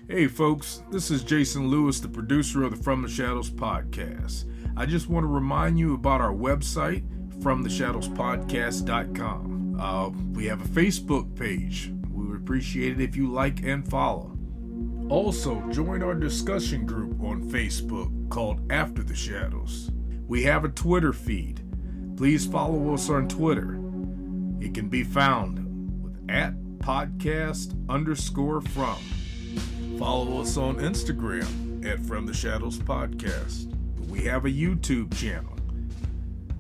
Hey folks, this is Jason Lewis, the producer of the From the Shadows podcast. I just want to remind you about our website, fromtheshadowspodcast.com. We have a Facebook page. We would appreciate it if you like and follow. Also, join our discussion group on Facebook called After the Shadows. We have a Twitter feed. Please follow us on Twitter. It can be found with @podcast_from. Follow us on Instagram at From the Shadows Podcast. We have a YouTube channel.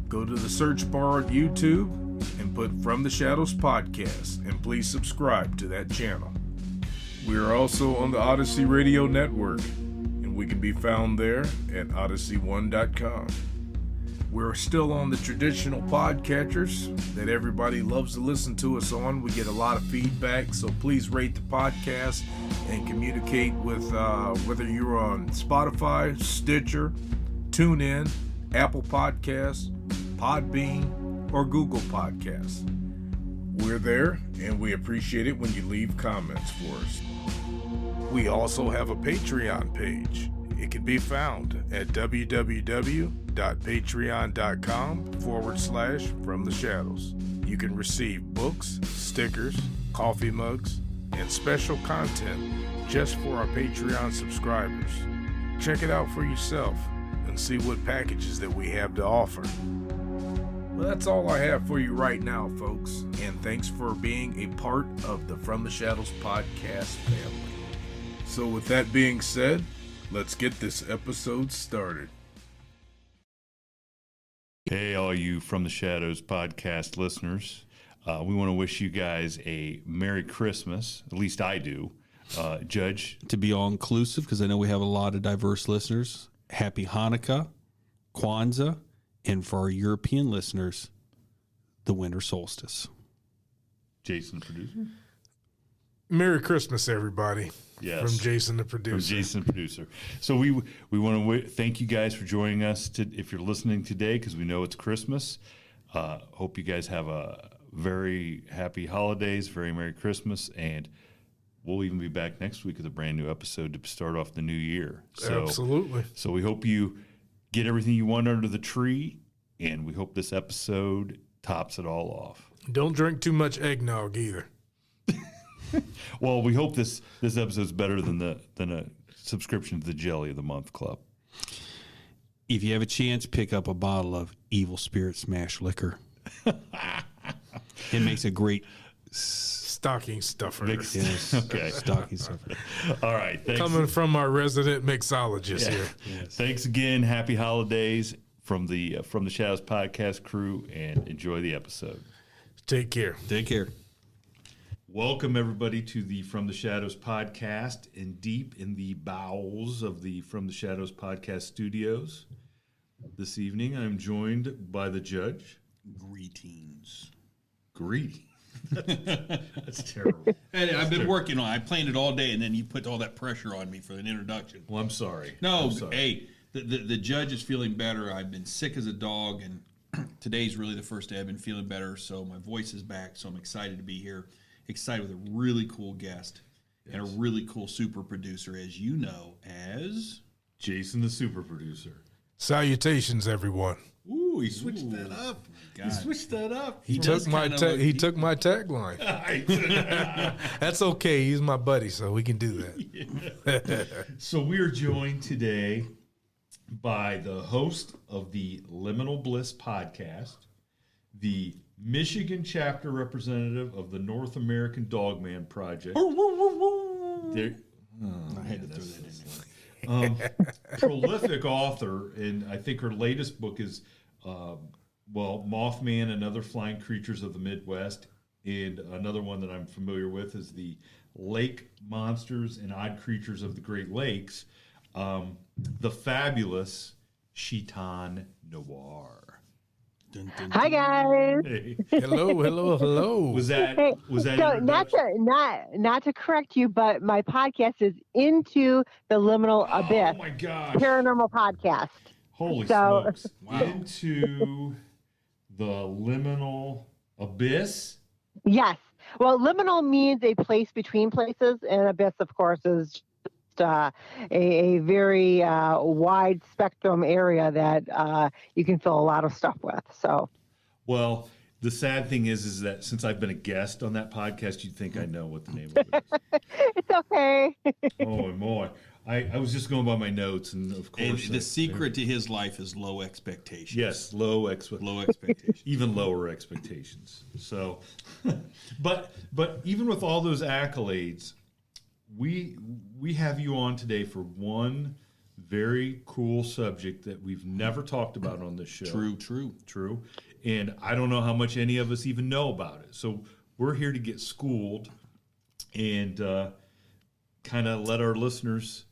Go to the search bar at YouTube and put From the Shadows Podcast, and please subscribe to that channel. We are also on the Odyssey Radio Network, and we can be found there at odyssey1.com. We're still on the traditional podcatchers that everybody loves to listen to us on. We get a lot of feedback, so please rate the podcast and communicate with whether you're on Spotify, Stitcher, TuneIn, Apple Podcasts, Podbean, or Google Podcasts. We're there, and we appreciate it when you leave comments for us. We also have a Patreon page. It can be found at www.patreon.com/FromTheShadows. You can receive books, stickers, coffee mugs, and special content just for our Patreon subscribers. Check it out for yourself and see what packages that we have to offer. Well, that's all I have for you right now, folks, and thanks for being a part of the From the Shadows podcast family. So with that being said, let's get this episode started. Hey, all you From the Shadows podcast listeners. We want to wish you guys a Merry Christmas. At least I do. Judge? To be all inclusive, because I know we have a lot of diverse listeners, Happy Hanukkah, Kwanzaa, and for our European listeners, the winter solstice. Jason, producer? Merry Christmas, everybody. Yes. From Jason, the producer. From Jason, the producer. So we want to thank you guys for joining us if you're listening today, because we know it's Christmas. Hope you guys have a very happy holidays, very Merry Christmas, and we'll even be back next week with a brand new episode to start off the new year. So, absolutely. So we hope you get everything you want under the tree, and we hope this episode tops it all off. Don't drink too much eggnog either. Well, we hope this episode's better than a subscription to the Jelly of the Month Club. If you have a chance, pick up a bottle of Evil Spirit Smash Liquor. It makes a great stocking stuffer. Yes. Okay. Stocking stuffer. All right. Thanks. Coming from our resident mixologist here. Yes. Thanks again. Happy holidays from the Shadows podcast crew, and enjoy the episode. Take care. Take care. Welcome, everybody, to the From the Shadows podcast, and deep in the bowels of the From the Shadows podcast studios. This evening, I'm joined by the Judge. Greetings. That's terrible. Hey, I've been working on it. I planned it all day, and then you put all that pressure on me for an introduction. Well, I'm sorry. No, I'm sorry. Hey, the Judge is feeling better. I've been sick as a dog, and today's really the first day I've been feeling better, so my voice is back, so I'm excited to be here. Excited with a really cool guest and a really cool super producer, as you know, as Jason, the super producer. Salutations, everyone. Ooh, he switched that up. He switched that up. He took my tagline. That's okay. He's my buddy, so we can do that. So we are joined today by the host of the Liminal Bliss podcast, the Michigan chapter representative of the North American Dogman Project. I had to throw that in there. Prolific author, and I think her latest book is, Mothman and Other Flying Creatures of the Midwest, and another one that I'm familiar with is the Lake Monsters and Odd Creatures of the Great Lakes, the fabulous Chiton Noir. Dun, dun, Hi guys. Hey. Hello. Was that so not to correct you, but my podcast is Into the Liminal Abyss. Oh my gosh. Paranormal podcast. Holy smokes. Wow. Into the Liminal Abyss? Yes. Well, liminal means a place between places, and abyss, of course, is a very wide spectrum area that you can fill a lot of stuff with. So, Well, the sad thing is that since I've been a guest on that podcast, you'd think I know what the name of it is. it's okay. Oh, boy. I was just going by my notes, and of And course, the secret to his life is low expectations. yes, low expectations. even lower expectations. So, but even with all those accolades, we have you on today for one very cool subject that we've never talked about on this show. True. And I don't know how much any of us even know about it. So we're here to get schooled and kind of let our listeners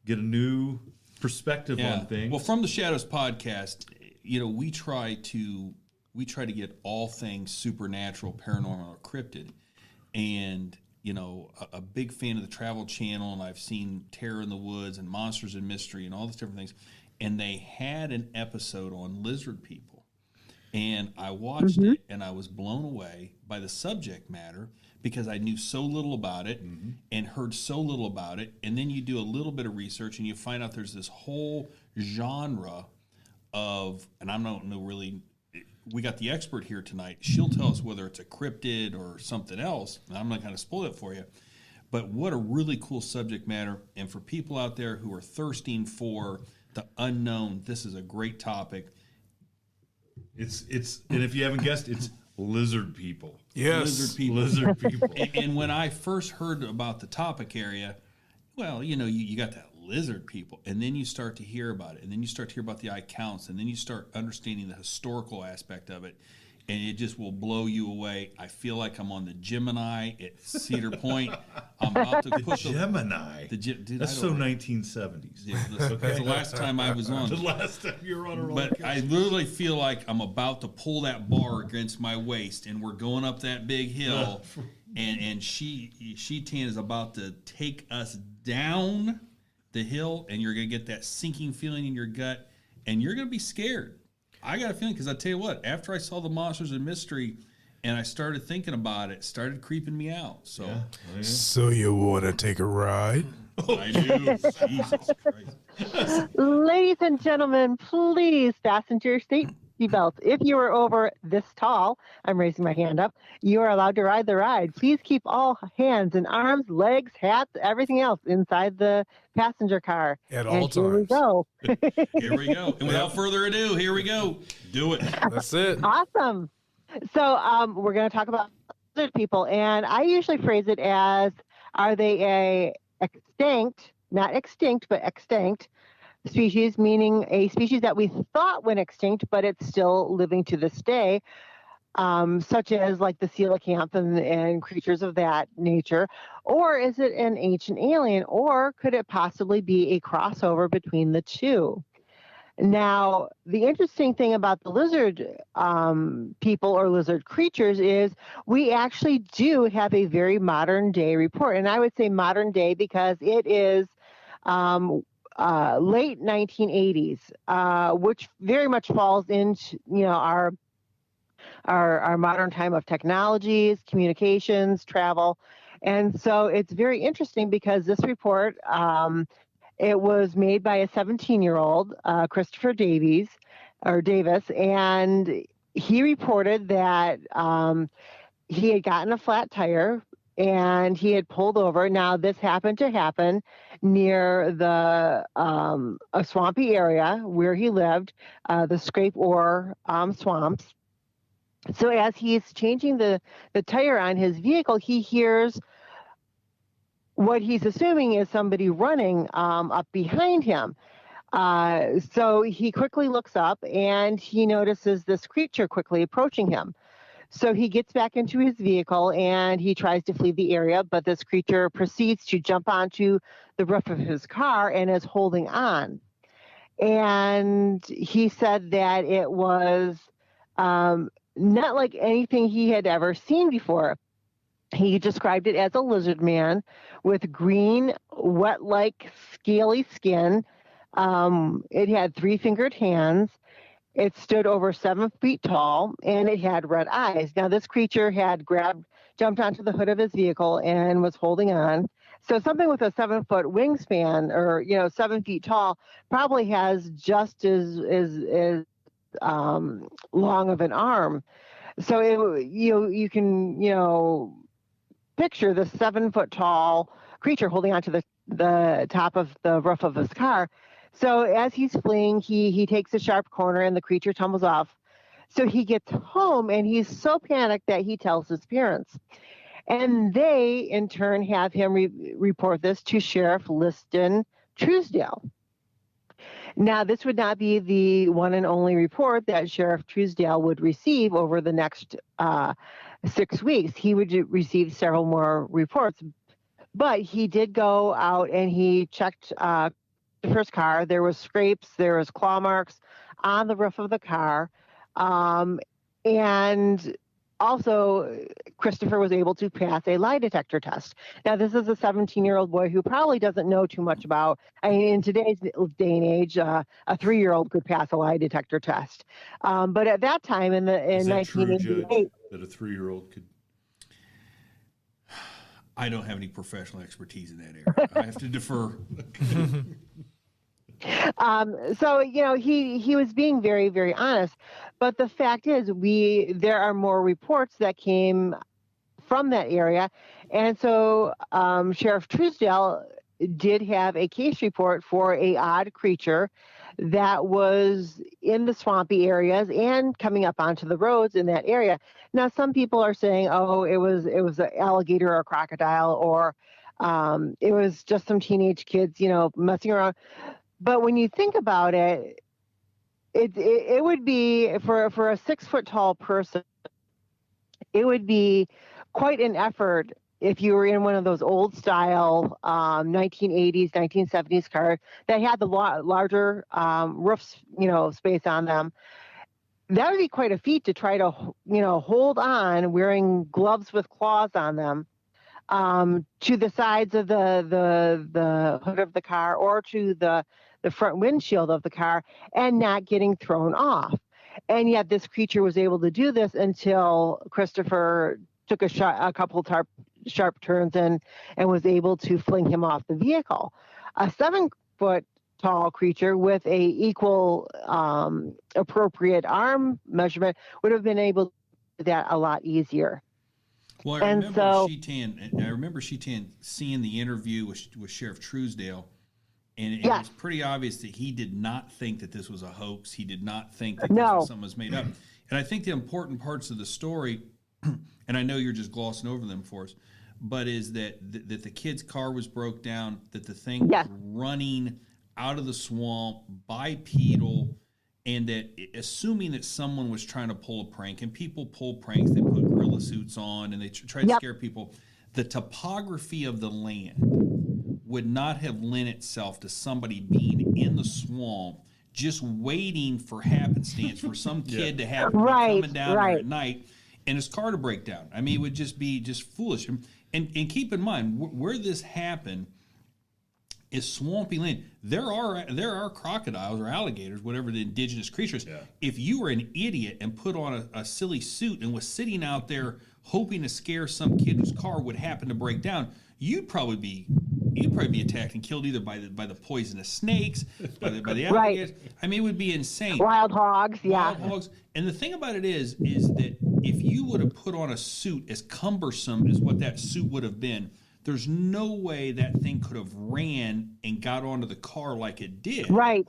get a new perspective on things. Well, from the Shadows podcast, we try to get all things supernatural, paranormal, or cryptid, and a big fan of the Travel Channel, and I've seen Terror in the Woods and Monsters and Mystery and all these different things, and they had an episode on lizard people, and I watched it, and I was blown away by the subject matter, because I knew so little about it and heard so little about it. And then you do a little bit of research and you find out there's this whole genre of, and I don't know really, we got the expert here tonight. She'll tell us whether it's a cryptid or something else. And I'm not going to spoil it for you. But what a really cool subject matter. And for people out there who are thirsting for the unknown, this is a great topic. It's and if you haven't guessed, it's lizard people. Yes. Lizard people. And when I first heard about the topic area, well, you got that lizard people, and then you start to hear about it, and then you start to hear about the accounts, and then you start understanding the historical aspect of it, and it just will blow you away. I feel like I'm on the Gemini at Cedar Point. I'm about to put Gemini. Dude, That's so 1970s. Yeah, that's the last time I was on. The last time you were on a roller But coaster. I literally feel like I'm about to pull that bar against my waist, and we're going up that big hill, and She-Tan is about to take us down the hill, and you're going to get that sinking feeling in your gut, and you're going to be scared. I got a feeling, because I tell you what, after I saw the Monsters and Mystery, and I started thinking about it, started creeping me out. So, So you want to take a ride? I do. Jesus Christ. Ladies and gentlemen, please fasten to your safety belts. If you are over this tall, I'm raising my hand up, you are allowed to ride the ride. Please keep all hands and arms, legs, hats, everything else inside the passenger car. At and all here we times. go. Here we go. And without further ado, here we go. Do it. That's it. Awesome. So we're going to talk about lizard people, and I usually phrase it as, are they a extinct, not extinct, but extinct species, meaning a species that we thought went extinct, but it's still living to this day, such as like the coelacanth and creatures of that nature? Or is it an ancient alien, or could it possibly be a crossover between the two? Now, the interesting thing about the lizard people or lizard creatures is we actually do have a very modern day report. And I would say modern day because it is late 1980s, which very much falls into our modern time of technologies, communications, travel. And so it's very interesting because this report, it was made by a 17-year-old, Christopher Davis, and he reported that he had gotten a flat tire and he had pulled over. Now, this happened to happen near the a swampy area where he lived, the Scrape Ore swamps. So as he's changing the tire on his vehicle, he hears what he's assuming is somebody running up behind him. So he quickly looks up and he notices this creature quickly approaching him. So he gets back into his vehicle and he tries to flee the area, but this creature proceeds to jump onto the roof of his car and is holding on. And he said that it was not like anything he had ever seen before. He described it as a lizard man with green, wet-like, scaly skin. It had 3-fingered hands. It stood over 7 feet tall, and it had red eyes. Now, this creature had jumped onto the hood of his vehicle and was holding on. So something with a 7-foot wingspan, or 7 feet tall, probably has just as long of an arm. So you can picture the 7-foot tall creature holding onto the top of the roof of his car. So as he's fleeing, he takes a sharp corner and the creature tumbles off. So he gets home and he's so panicked that he tells his parents. And they, in turn, have him report this to Sheriff Liston Truesdale. Now, this would not be the one and only report that Sheriff Truesdale would receive over the next 6 weeks. He would receive several more reports. But he did go out and he checked the first car. There was scrapes, there was claw marks on the roof of the car. And also, Christopher was able to pass a lie detector test. Now, this is a 17-year-old boy who probably doesn't know too much about, in today's day and age, a 3-year-old could pass a lie detector test. But at that time, in Is that true, 1988, Judge, that a 3-year-old could? I don't have any professional expertise in that area. I have to defer. So he was being very, very honest, but the fact is there are more reports that came from that area, and so Sheriff Truesdale did have a case report for a odd creature that was in the swampy areas and coming up onto the roads in that area. Now, some people are saying, oh, it was an alligator or a crocodile, or it was just some teenage kids, messing around. But when you think about it, it would be, for a 6-foot tall person, it would be quite an effort if you were in one of those old style 1980s, 1970s cars that had the larger roofs, space on them. That would be quite a feat to try to, hold on wearing gloves with claws on them to the sides of the hood of the car, or to the front windshield of the car, and not getting thrown off. And yet this creature was able to do this until Christopher took a couple sharp turns and was able to fling him off the vehicle. A 7-foot tall creature with a equal appropriate arm measurement would have been able to do that a lot easier. Well, I remember Sheetan seeing the interview with Sheriff Truesdale, and it was pretty obvious that he did not think that this was a hoax. He did not think that this was something was made up. And I think the important parts of the story, and I know you're just glossing over them for us, but is that the kid's car was broke down, that the thing was running out of the swamp, bipedal, and that assuming that someone was trying to pull a prank, and people pull pranks, they put gorilla suits on and they try to scare people, the topography of the land would not have lent itself to somebody being in the swamp just waiting for happenstance for some kid to happen to be coming down there at night and his car to break down. I mean, it would just be foolish. And keep in mind, where this happened is swampy land. There are crocodiles or alligators, whatever the indigenous creatures. Yeah. If you were an idiot and put on a silly suit and was sitting out there hoping to scare some kid whose car would happen to break down, you'd probably be attacked and killed either by the poisonous snakes, by the alligators. I mean, it would be insane. Wild hogs, Wild hogs. And the thing about it is that if you would have put on a suit as cumbersome as what that suit would have been, there's no way that thing could have ran and got onto the car like it did. Right.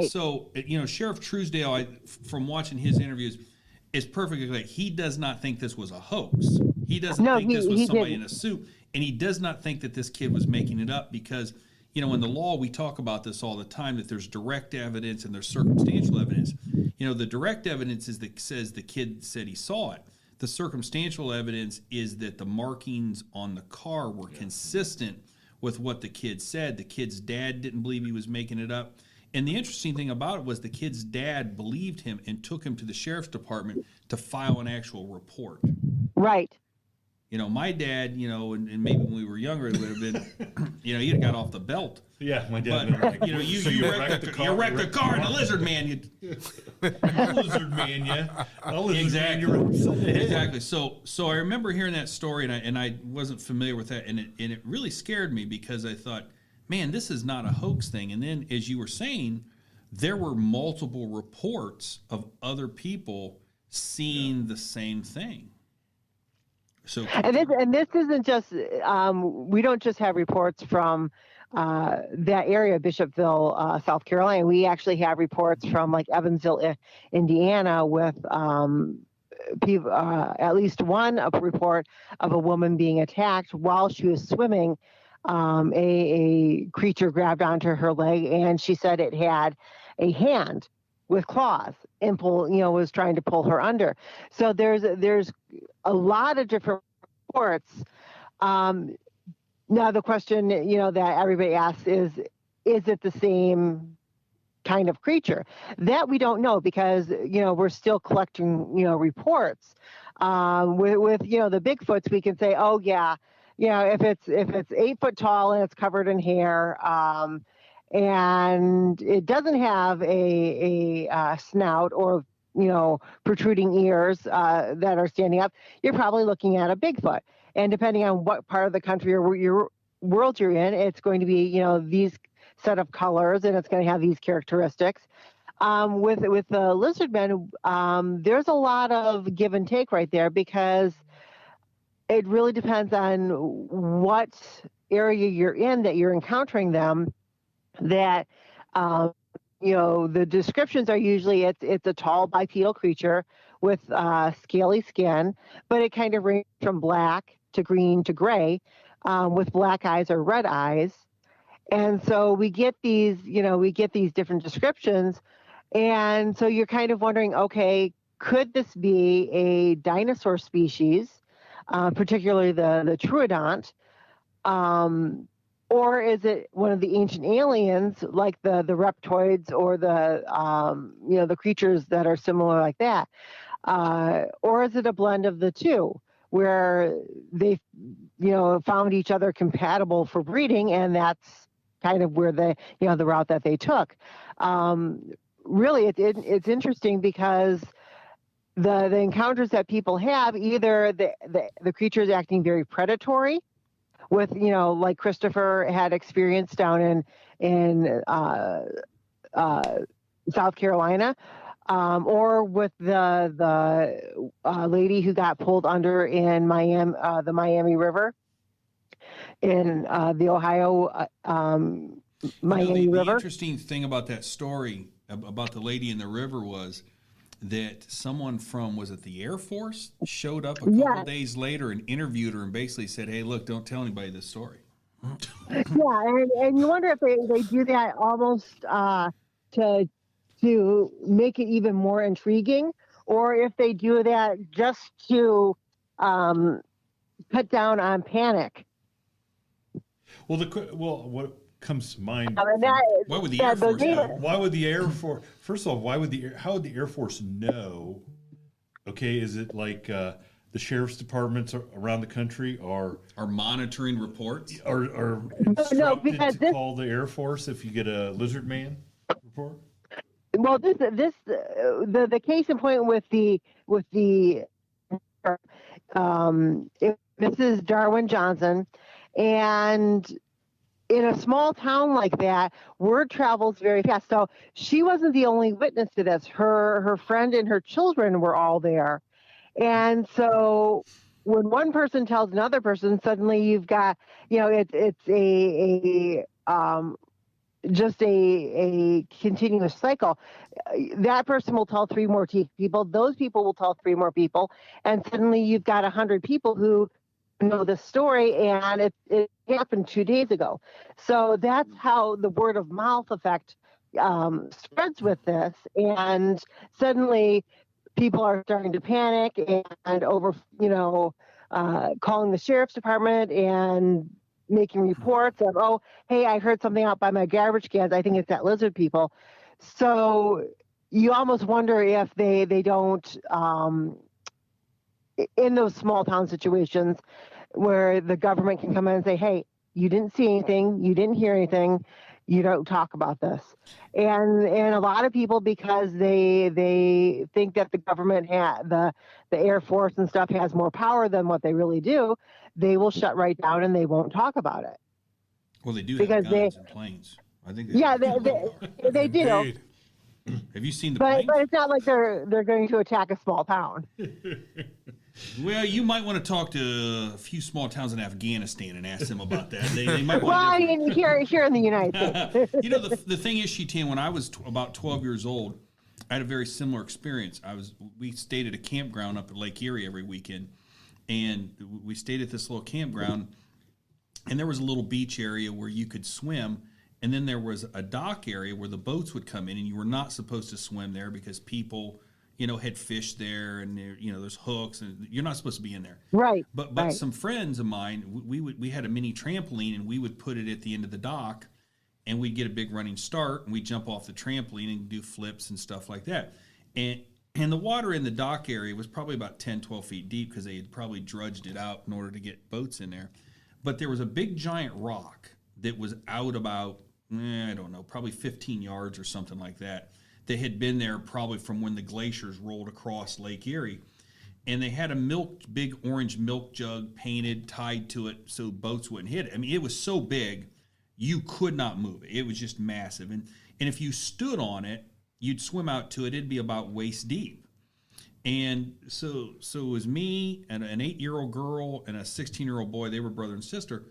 So, Sheriff Truesdale, from watching his interviews, is perfectly clear. He does not think this was a hoax. He doesn't think this was somebody in a suit. And he does not think that this kid was making it up because, in the law, we talk about this all the time, that there's direct evidence and there's circumstantial evidence. The direct evidence is that says the kid said he saw it. The circumstantial evidence is that the markings on the car were consistent with what the kid said. The kid's dad didn't believe he was making it up. And the interesting thing about it was the kid's dad believed him and took him to the sheriff's department to file an actual report. Right. my dad, and maybe when we were younger, it would have been, he'd have got off the belt. Yeah, my dad. But, Been like, you wrecked the car. You wrecked the car, and the lizard man. A lizard man, yeah. A lizard Exactly. man, you're Exactly. So I remember hearing that story, and I wasn't familiar with that, and it really scared me because I thought, man, this is not a hoax thing. And then, as you were saying, there were multiple reports of other people seeing the same thing. So, and this isn't just we don't just have reports from that area, Bishopville, South Carolina. We actually have reports from like Evansville, Indiana, with people, at least one report of a woman being attacked while she was swimming. A creature grabbed onto her leg, and she said it had a hand with claws and was trying to pull her under. So there's a lot of different reports. Now the question, that everybody asks is it the same kind of creature? That we don't know because, we're still collecting, reports. With the Bigfoots, we can say, oh yeah, if it's 8 foot tall and it's covered in hair, and it doesn't have a snout or protruding ears that are standing up, you're probably looking at a Bigfoot. And depending on what part of the country or your world you're in, it's going to be these set of colors, and it's going to have these characteristics. With the lizardmen, there's a lot of give and take right there because it really depends on what area you're in that you're encountering them. That the descriptions are usually it's a tall bipedal creature with scaly skin, but it kind of ranges from black to green to gray, with black eyes or red eyes. And so we get these different descriptions, and so you're kind of wondering, okay, could this be a dinosaur species, particularly the troodont? Or is it one of the ancient aliens, like the reptoids or the creatures that are similar like that? Or is it a blend of the two, where they, found each other compatible for breeding, and that's kind of where the route that they took. Really, it's interesting because the encounters that people have, either the creature is acting very predatory, with like Christopher had experienced down in South Carolina, or with the lady who got pulled under in Miami, the Miami River, in the Ohio Miami the River. interesting thing about that story about the lady in the river was that someone from, was it the Air Force, showed up a couple days later and interviewed her and basically said, hey, look, don't tell anybody this story. Yeah, and you wonder if they do that almost to make it even more intriguing, or if they do that just to cut down on panic. Well, what comes to mind? Why would the Air Force? Why would the Air Force? First of all, how would the Air Force know? Okay, is it like the sheriff's departments around the country are monitoring reports? Are instructed to call the Air Force if you get a lizard man report? Well, the case in point with the Mrs. Darwin Johnson, and in a small town like that, word travels very fast. So she wasn't the only witness to this. Her friend and her children were all there. And so when one person tells another person, suddenly you've got, it's just a continuous cycle. That person will tell 3 more people. Those people will tell 3 more people. And suddenly you've got 100 people who know the story, and it happened 2 days ago. So that's how the word of mouth effect spreads with this. And suddenly people are starting to panic and over, calling the sheriff's department and making reports of, oh, hey, I heard something out by my garbage cans. I think it's that lizard people. So you almost wonder if they don't, in those small town situations where the government can come in and say, hey, you didn't see anything, you didn't hear anything, you don't talk about this. And a lot of people, because they think that the government the Air Force and stuff has more power than what they really do, they will shut right down and they won't talk about it. Well, they do Because have guns and planes. I think Yeah, they they do. Indeed. have you seen the But planes? it's not like they're going to attack a small town. Well, you might want to talk to a few small towns in Afghanistan and ask them about that. They might Well, want I to. mean, here in the United States. You know, the thing is, Sheetan, when I was about 12 years old, I had a very similar experience. We stayed at a campground up at Lake Erie every weekend, and we stayed at this little campground, and there was a little beach area where you could swim, and then there was a dock area where the boats would come in, and you were not supposed to swim there because people, had fish there, and there's hooks, and you're not supposed to be in there. Right. But right. some friends of mine, we had a mini trampoline, and we would put it at the end of the dock, and we'd get a big running start, and we'd jump off the trampoline and do flips and stuff like that. And the water in the dock area was probably about 10, 12 feet deep because they had probably drudged it out in order to get boats in there. But there was a big giant rock that was out about, I don't know, probably 15 yards or something like that. They had been there probably from when the glaciers rolled across Lake Erie. And they had a big orange milk jug painted, tied to it so boats wouldn't hit it. I mean, it was so big, you could not move it. It was just massive. And if you stood on it, you'd swim out to it. It'd be about waist deep. And so it was me and an 8-year-old girl and a 16-year-old boy. They were brother and sister.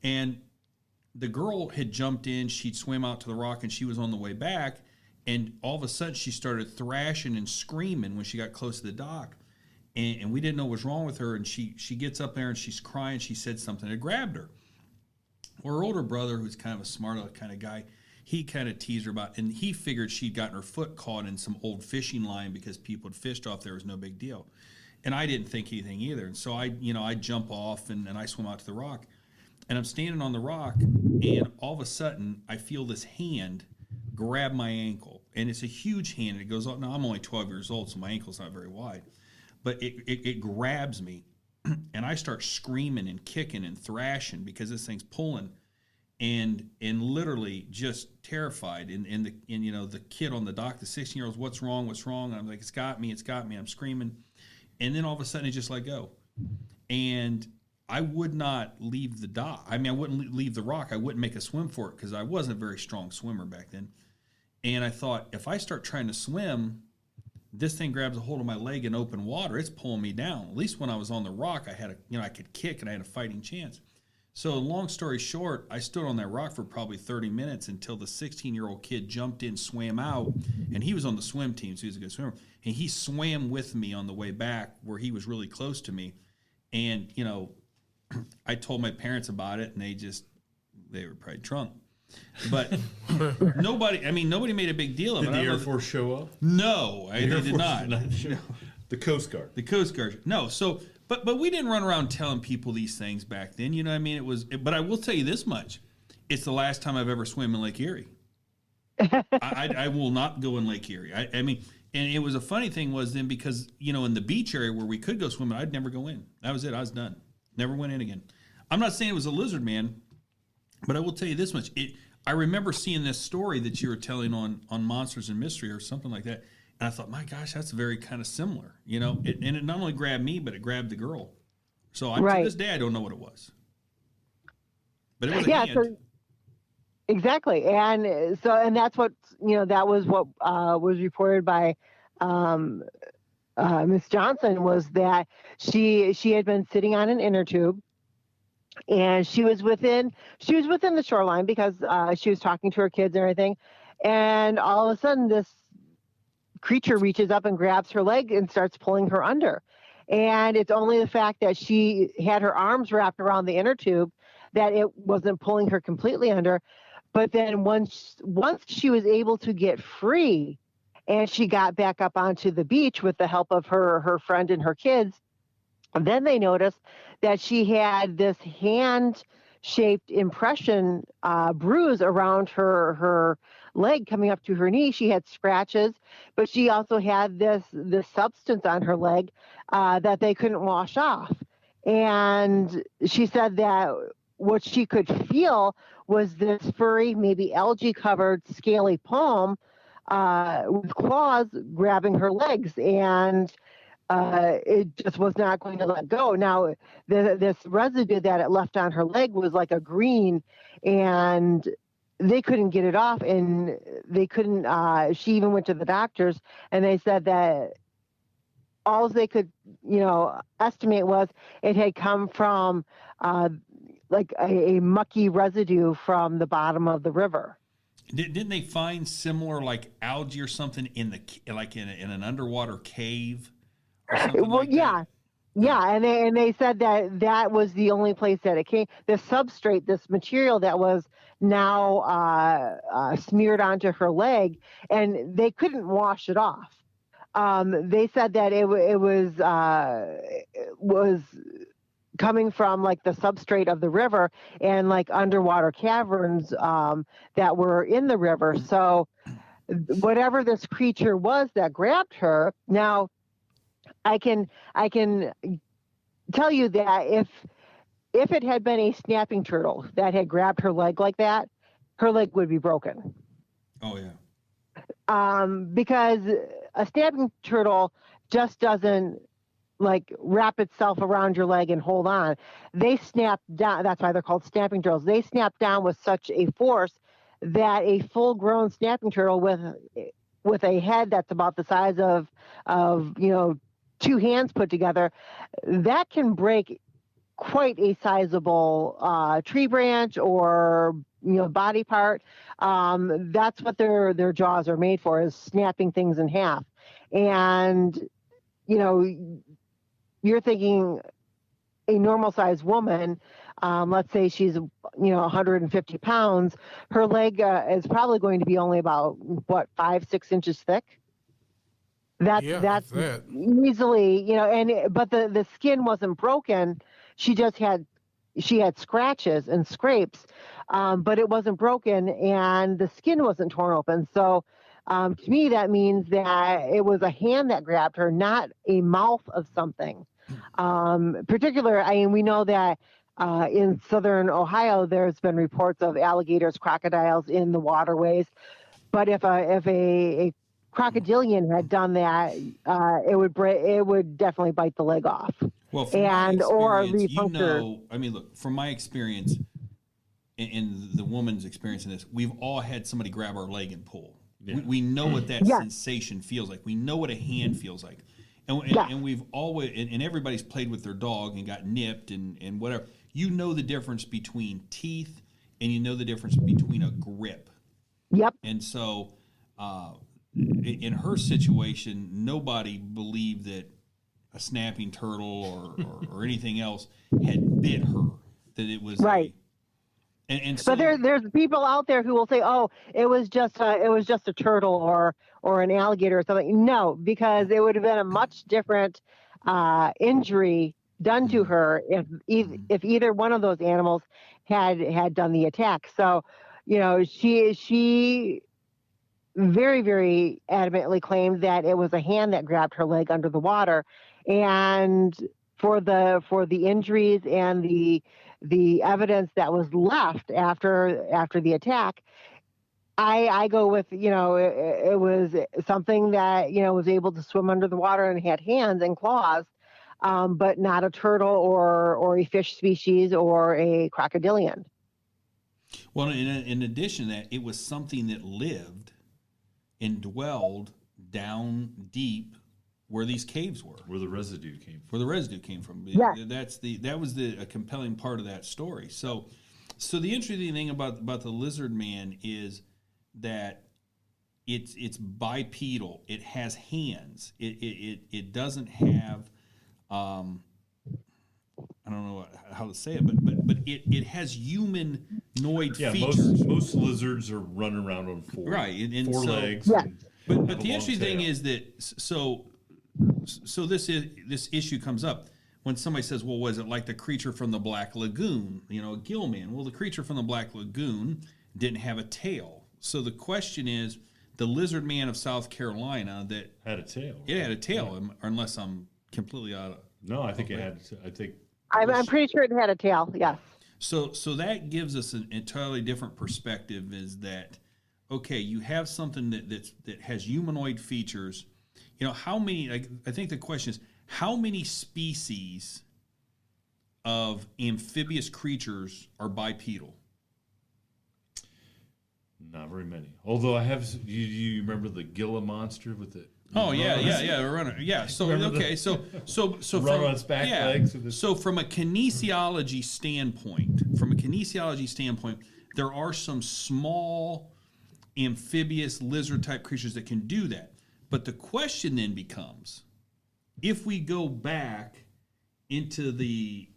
And the girl had jumped in. She'd swim out to the rock, and she was on the way back. And all of a sudden, she started thrashing and screaming when she got close to the dock. And we didn't know what was wrong with her. And she gets up there, and she's crying. She said something. It grabbed her. Well, her older brother, who's kind of a smart kind of guy, he kind of teased her about, and he figured she'd gotten her foot caught in some old fishing line because people had fished off there. It was no big deal. And I didn't think anything either. And so I jump off, and I swim out to the rock. And I'm standing on the rock, and all of a sudden, I feel this hand grab my ankle. And it's a huge hand. It goes up. Now, I'm only 12 years old, so my ankle's not very wide. But it grabs me, and I start screaming and kicking and thrashing because this thing's pulling, and literally just terrified. And the kid on the dock, the 16-year-old's, what's wrong? And I'm like, it's got me. I'm screaming. And then all of a sudden, it just let go. And I would not leave the dock. I mean, I wouldn't leave the rock. I wouldn't make a swim for it because I wasn't a very strong swimmer back then. And I thought, if I start trying to swim, this thing grabs a hold of my leg in open water. It's pulling me down. At least when I was on the rock, I had I could kick and I had a fighting chance. So long story short, I stood on that rock for probably 30 minutes until the 16-year-old kid jumped in, swam out, and he was on the swim team, so he was a good swimmer. And he swam with me on the way back where he was really close to me. And, I told my parents about it, and they were probably drunk. But nobody made a big deal of it. Did the Air Force show up? No, they did not. The Coast Guard. The Coast Guard. No, so but we didn't run around telling people these things back then. You know what I mean? But I will tell you this much: it's the last time I've ever swam in Lake Erie. I will not go in Lake Erie. I mean, and it was a funny thing was then because in the beach area where we could go swimming, I'd never go in. That was it. I was done. Never went in again. I'm not saying it was a lizard man, but I will tell you this much: I remember seeing this story that you were telling on Monsters and Mystery or something like that. And I thought, my gosh, that's very kind of similar, and it not only grabbed me, but it grabbed the girl. So to this day, I don't know what it was. But it was a hand. So, exactly. And that's what, that was what was reported by Miss Johnson, was that she had been sitting on an inner tube, and she was within the shoreline because she was talking to her kids and everything. And all of a sudden, this creature reaches up and grabs her leg and starts pulling her under. And it's only the fact that she had her arms wrapped around the inner tube that it wasn't pulling her completely under. But then once she was able to get free and she got back up onto the beach with the help of her friend and her kids, and then they noticed that she had this hand shaped impression bruise around her leg coming up to her knee. She had scratches, but she also had this substance on her leg that they couldn't wash off. And she said that what she could feel was this furry, maybe algae covered, scaly palm with claws grabbing her legs, and it just was not going to let go. Now, this residue that it left on her leg was like a green, and they couldn't get it off, and they couldn't. She even went to the doctors, and they said that all they could, estimate was it had come from like a mucky residue from the bottom of the river. Didn't they find similar like algae or something in in an underwater cave? Or something Well, like yeah. that? Yeah, and they said that was the only place that it came. The substrate, this material that was now smeared onto her leg, and they couldn't wash it off. They said that it was coming from like the substrate of the river and like underwater caverns that were in the river. So whatever this creature was that grabbed her, now I can tell you that if it had been a snapping turtle that had grabbed her leg like that, her leg would be broken. Oh yeah. Because a snapping turtle just doesn't like wrap itself around your leg and hold on. They snap down. That's why they're called snapping turtles. They snap down with such a force that a full-grown snapping turtle with a head that's about the size of two hands put together, that can break quite a sizable tree branch or body part. That's what their jaws are made for, is snapping things in half. And you're thinking a normal sized woman, let's say she's 150 pounds, her leg is probably going to be only about 5-6 inches thick. That's that. easily, but the skin wasn't broken. She had scratches and scrapes, but it wasn't broken, and the skin wasn't torn open. So to me, that means that it was a hand that grabbed her, not a mouth of something. We know that in southern Ohio, there's been reports of alligators, crocodiles in the waterways. But if a crocodilian had done that, it would definitely bite the leg off. Well, from my experience, look, from my experience and the woman's experience in this, we've all had somebody grab our leg and pull. Yeah. We know what that sensation feels like. We know what a hand feels like. And we've always, and everybody's played with their dog and got nipped and whatever. You know the difference between teeth and you know the difference between a grip. Yep. And so in her situation, nobody believed that a snapping turtle or anything else had bit her, that it was right. And so, but there's people out there who will say, "Oh, it was just a turtle or an alligator or something." No, because it would have been a much different injury done to her if either one of those animals had done the attack. So, she very, very adamantly claimed that it was a hand that grabbed her leg under the water, and for the injuries and the evidence that was left after the attack, I go with, it was something that, was able to swim under the water and had hands and claws, but not a turtle or a fish species or a crocodilian. Well, in addition to that, it was something that lived and dwelled down deep where these caves were, where the residue came from. Yeah. That was a compelling part of that story. So the interesting thing about the lizard man is that it's bipedal. It has hands. It doesn't have I don't know how to say it, but it has humanoid features. Most lizards are running around on four four legs. Yeah. But the interesting thing is that so this issue comes up. when somebody says, well, was it like the creature from the Black Lagoon, a gill man? Well, the creature from the Black Lagoon didn't have a tail. So the question is, the lizard man of South Carolina that Had a tail. it had a tail, unless I'm completely out of. No, I think it had. I'm pretty sure it had a tail. Yes. So that gives us an entirely different perspective. Is that okay? You have something that has humanoid features. How many? I think the question is, how many species of amphibious creatures are bipedal? Not very many. Although I have. You remember the Gila monster with the? Oh yeah. We're running. Yeah. So okay. So Run from on its back legs with So from a kinesiology standpoint, there are some small amphibious lizard type creatures that can do that. But the question then becomes, if we go back into the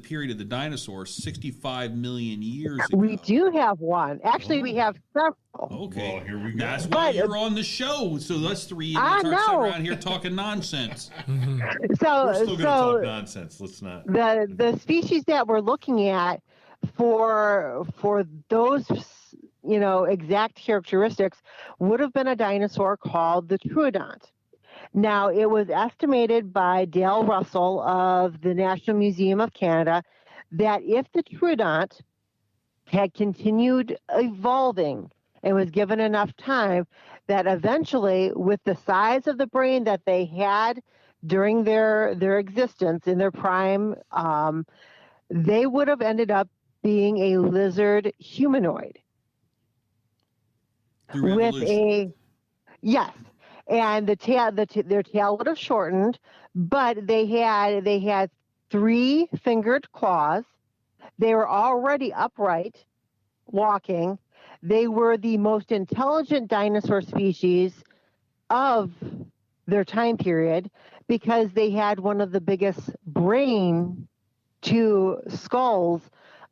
period of the dinosaurs, 65 million years ago. We do have one. Actually, we have several. Okay. Well, here we go. That's why you're on the show. So let's three idiots aren't sitting around here talking nonsense. We're still going to talk nonsense. Let's not. The species that we're looking at for those exact characteristics would have been a dinosaur called the Troodont. Now, it was estimated by Dale Russell of the National Museum of Canada that if the Troodont had continued evolving and was given enough time, that eventually, with the size of the brain that they had during their existence in their prime, they would have ended up being a lizard humanoid. Yes. And the tail, their tail would have shortened, but they had 3 fingered claws. They were already upright, walking. They were the most intelligent dinosaur species of their time period because they had one of the biggest brain to skulls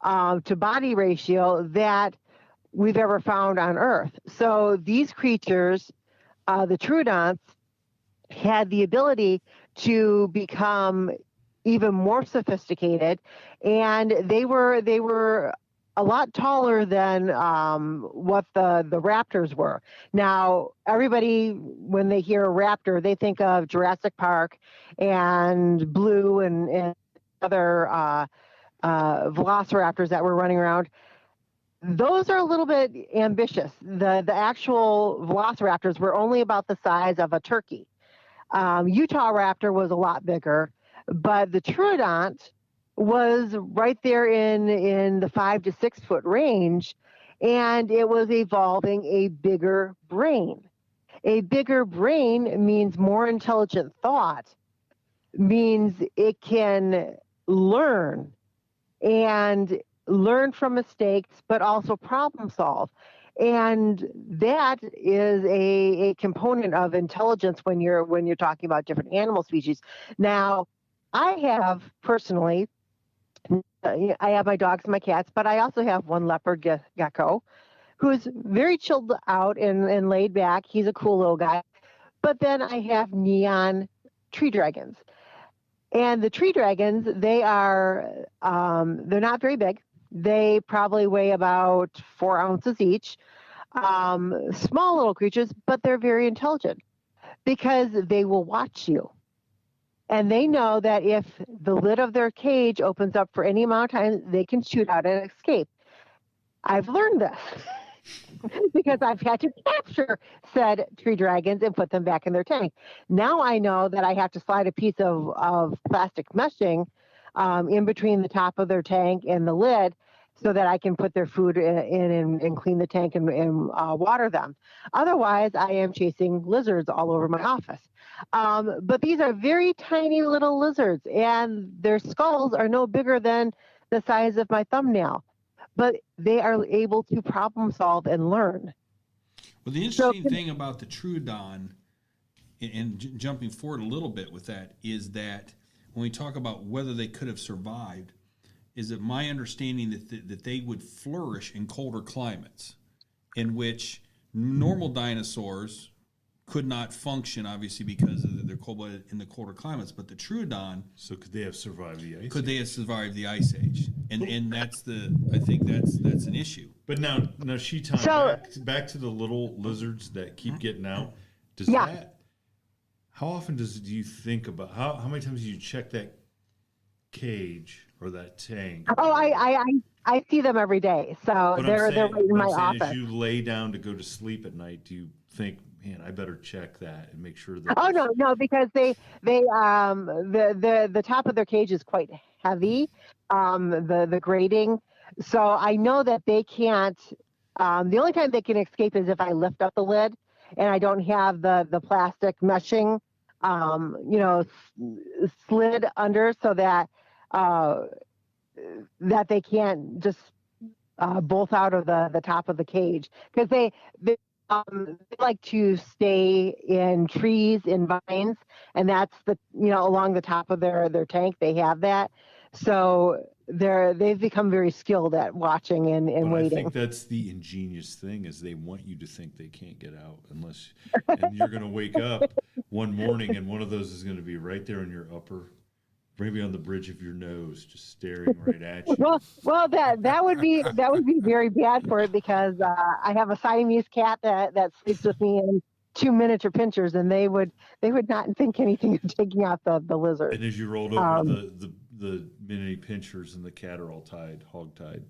to body ratio that we've ever found on Earth. So these creatures, the Troodonts, had the ability to become even more sophisticated, and they were a lot taller than what the raptors were. Now, everybody, when they hear a raptor, they think of Jurassic Park and Blue and other velociraptors that were running around. Those are a little bit ambitious. The actual velociraptors were only about the size of a turkey. Utah raptor was a lot bigger, but the Troodont was right there in the 5 to 6 foot range, and it was evolving a bigger brain. A bigger brain means more intelligent thought, means it can learn and learn from mistakes, but also problem solve. And that is a component of intelligence when you're talking about different animal species. Now, I have personally, I have my dogs and my cats, but I also have one leopard gecko who's very chilled out and laid back. He's a cool little guy. But then I have neon tree dragons. And the tree dragons, they're not very big. They probably weigh about 4 ounces each. Small little creatures, but they're very intelligent because they will watch you. And they know that if the lid of their cage opens up for any amount of time, they can shoot out and escape. I've learned this because I've had to capture said tree dragons and put them back in their tank. Now I know that I have to slide a piece of plastic meshing in between the top of their tank and the lid so that I can put their food in and clean the tank and water them. Otherwise, I am chasing lizards all over my office. But these are very tiny little lizards, and their skulls are no bigger than the size of my thumbnail. But they are able to problem solve and learn. Well, the interesting thing about the Troodon, and jumping forward a little bit with that, is that when we talk about whether they could have survived, is it my understanding that they would flourish in colder climates, in which normal dinosaurs could not function, obviously, because of they're cold-blooded in the colder climates. But the Troodon, So could they have survived the ice? could they have survived the ice age? And I think that's an issue. But now, Sheetan, So- back to the little lizards that keep getting out. Does Yeah. that? How often do you think about how many times do you check that cage or that tank? Oh, I see them every day. So But they're I'm saying, right in what my I'm saying office. is you lay down to go to sleep at night. Do you think, man, I better check that and make sure that? Oh no, because the top of their cage is quite heavy, the grating. So I know that they can't. The only time they can escape is if I lift up the lid and I don't have the plastic meshing, slid under, so that that they can't just bolt out of the top of the cage, because they like to stay in trees, in vines, and that's along the top of their tank. They have that, so they've become very skilled at watching and But I waiting. think that's the ingenious thing is they want you to think they can't get out unless, and you're going to wake up one morning and one of those is going to be right there in your upper, maybe on the bridge of your nose, just staring right at you. Well, that would be very bad for it, because I have a Siamese cat that sleeps with me, and 2 miniature pinchers, and they would not think anything of taking out the lizard. And as you rolled over, the mini pinchers and the cat are all hog-tied.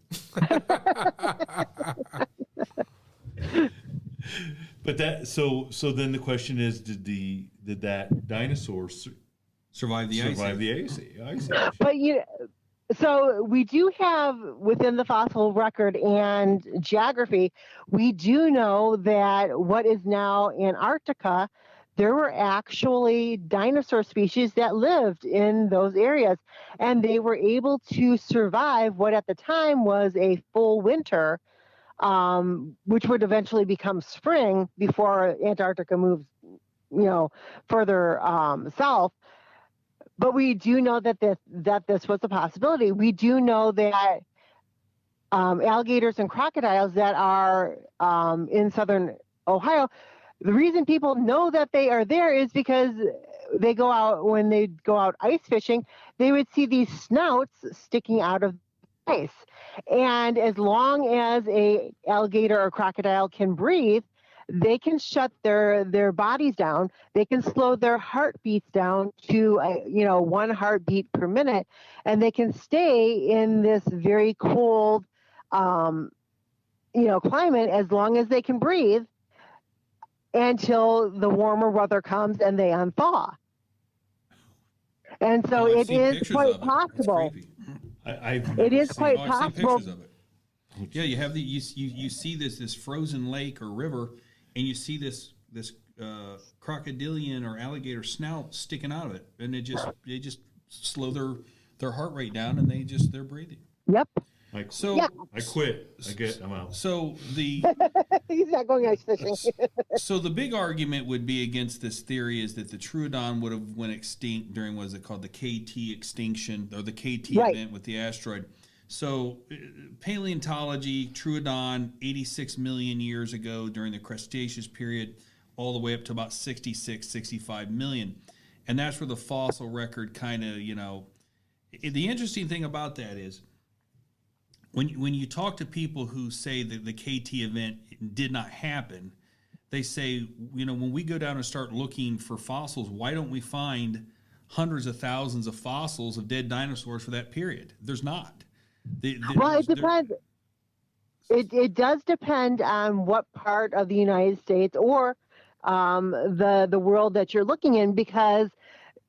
But so then the question is, did that dinosaur Survive the ice survive age. the ice age? But so we do have, within the fossil record and geography, we do know that what is now Antarctica, there were actually dinosaur species that lived in those areas, and they were able to survive what at the time was a full winter, which would eventually become spring before Antarctica moves, further south. But we do know that this was a possibility. We do know that alligators and crocodiles that are in southern Ohio, the reason people know that they are there is because when they go out ice fishing, they would see these snouts sticking out of the ice. And as long as a alligator or crocodile can breathe, they can shut their bodies down. They can slow their heartbeats down to 1 heartbeat per minute, and they can stay in this very cold, climate as long as they can breathe, until the warmer weather comes and they unthaw. And so I've it seen is pictures quite of it. It's possible. creepy. It is quite Oh, I've seen possible. pictures of it. Yeah, you have you see this frozen lake or river, and you see this crocodilian or alligator snout sticking out of it, and they just slow their heart rate down, and they're breathing. Yep. I quit. I'm out. So He's not going ice fishing. So the big argument would be against this theory is that the Troodon would have went extinct during what is it called, the KT extinction, or the KT Right. event with the asteroid. So paleontology, Troodon, 86 million years ago during the Cretaceous period, all the way up to about 66, 65 million. And that's where the fossil record kind of, the interesting thing about that is when you talk to people who say that the KT event did not happen, they say, when we go down and start looking for fossils, why don't we find hundreds of thousands of fossils of dead dinosaurs for that period? There's not. Well, it depends. It does depend on what part of the United States or the world that you're looking in, because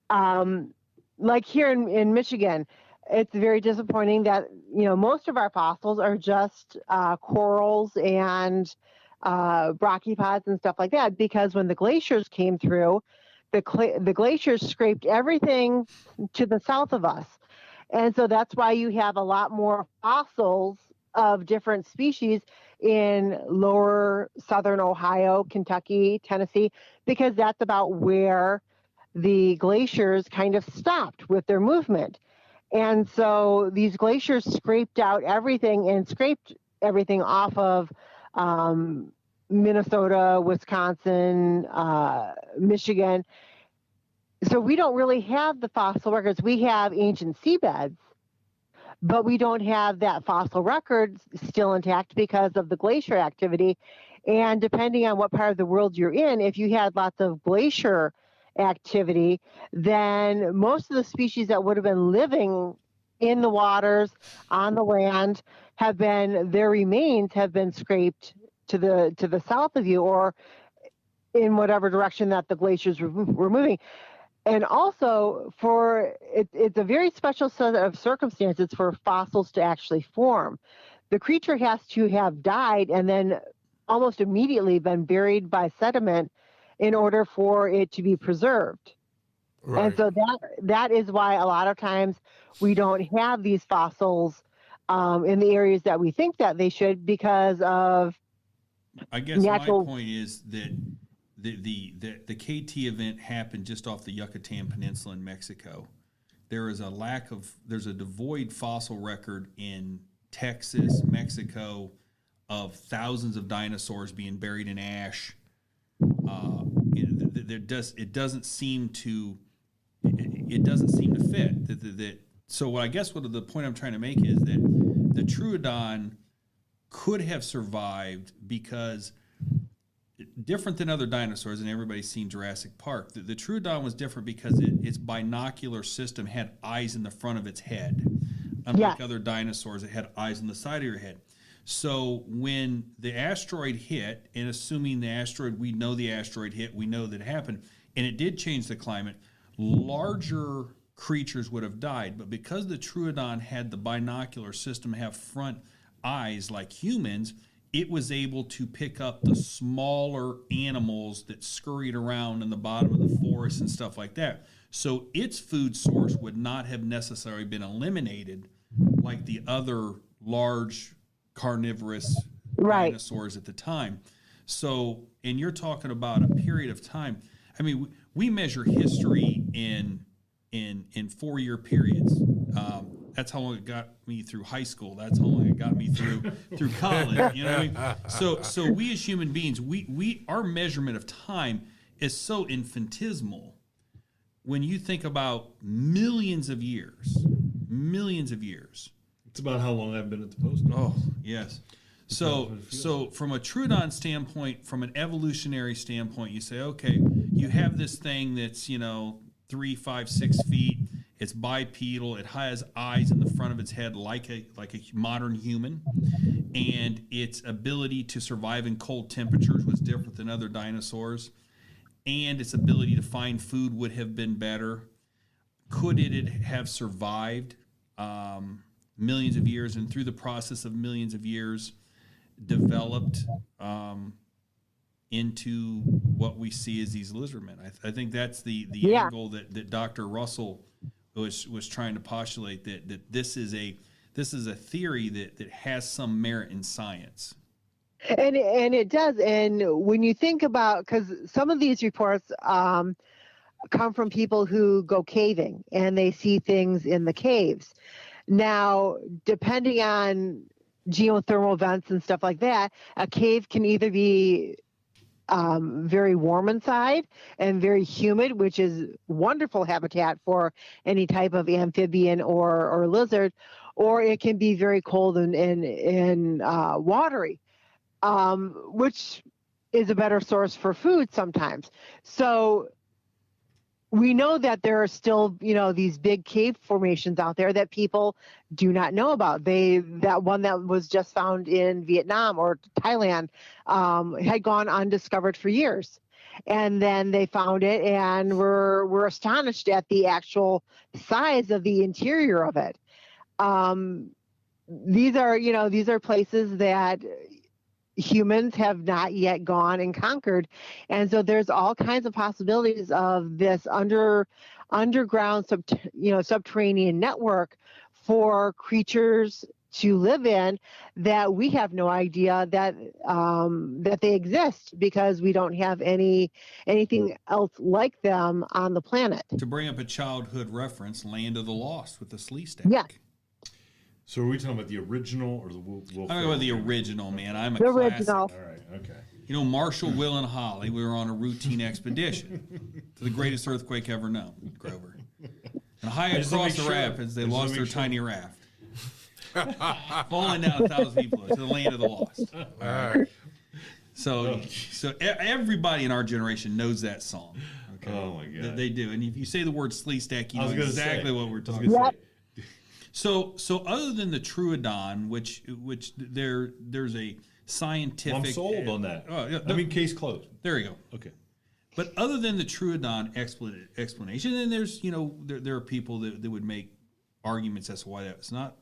like here in Michigan, it's very disappointing that most of our fossils are just corals and brachiopods and stuff like that, because when the glaciers came through, the glaciers scraped everything to the south of us. And so that's why you have a lot more fossils of different species in lower southern Ohio, Kentucky, Tennessee, because that's about where the glaciers kind of stopped with their movement. And so these glaciers scraped out everything and scraped everything off of Minnesota, Wisconsin, Michigan. So we don't really have the fossil records. We have ancient seabeds, but we don't have that fossil record still intact because of the glacier activity. And depending on what part of the world you're in, if you had lots of glacier activity, then most of the species that would have been living in the waters, on the land, their remains have been scraped to the south of you, or in whatever direction that the glaciers were moving. And also, it's a very special set of circumstances for fossils to actually form. The creature has to have died and then almost immediately been buried by sediment in order for it to be preserved. Right. And so that is why a lot of times we don't have these fossils in the areas that we think that they should, because of I guess natural. my point is that the KT event happened just off the Yucatan Peninsula in Mexico. There's a devoid fossil record in Texas, Mexico, of thousands of dinosaurs being buried in ash. It doesn't seem to fit. So I guess what the point I'm trying to make is that the Troodon could have survived because, different than other dinosaurs, and everybody's seen Jurassic Park, the Troodon was different because its binocular system had eyes in the front of its head. Unlike other dinosaurs, it had eyes on the side of your head. So when the asteroid hit, and assuming the asteroid hit, we know that it happened, and it did change the climate, larger creatures would have died. But because the Troodon had the binocular system, have front eyes like humans, it was able to pick up the smaller animals that scurried around in the bottom of the forest and stuff like that. So its food source would not have necessarily been eliminated like the other large carnivorous dinosaurs at the time. So, and you're talking about a period of time. I mean, we measure history in 4-year periods. That's how long it got me through high school. That's how long it got me through college. You know what I mean? So we as human beings, our measurement of time is so infinitesimal. When you think about millions of years. It's about how long I've been at the post. Oh, yes. So from a Troodon standpoint, from an evolutionary standpoint, you say, okay, you have this thing that's 3, 5, 6 feet. It's bipedal. It has eyes in the front of its head like a modern human, and its ability to survive in cold temperatures was different than other dinosaurs, and its ability to find food would have been better. Could it have survived millions of years, and through the process of millions of years, developed into what we see as these lizardmen? I think that's the angle that Dr. Russell was trying to postulate, that this is a theory that has some merit in science. And it does. And when you think about, because some of these reports come from people who go caving and they see things in the caves. Now, depending on geothermal vents and stuff like that, a cave can either be very warm inside and very humid, which is wonderful habitat for any type of amphibian or lizard, or it can be very cold and watery, which is a better source for food sometimes. So we know that there are still, these big cave formations out there that people do not know about. That one that was just found in Vietnam or Thailand had gone undiscovered for years. And then they found it and were astonished at the actual size of the interior of it. These are places that humans have not yet gone and conquered. And so there's all kinds of possibilities of this underground subterranean network for creatures to live in that we have no idea that they exist, because we don't have anything else like them on the planet. To bring up a childhood reference, Land of the Lost with the Sleestak. Yeah. So are we talking about the original or the Wolf? I'm talking about the original, man. I'm a The classic. original. All right, okay. Marshall, Will, and Holly, we were on a routine expedition to the greatest earthquake ever known, Grover. And high across the rapids, they lost their tiny raft. Falling down 1,000 people to the land of the lost. All right. So everybody in our generation knows that song. Okay? Oh my God, they do. And if you say the word slee stack, you know exactly what we're talking Yep. about. So other than the Troodon, which there's a scientific. I'm sold on that. Case closed. There you go. Okay. But other than the Troodon explanation, then there's there are people that would make arguments as to why that's not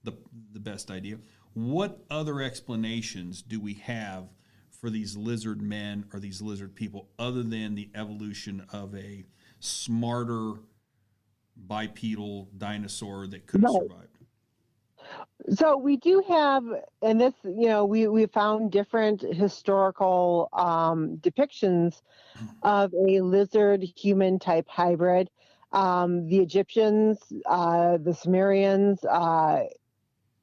the best idea. What other explanations do we have for these lizard men or these lizard people other than the evolution of a smarter bipedal dinosaur that could have survived? So we do have, and this, we found different historical depictions of a lizard-human type hybrid. The Egyptians, the Sumerians, the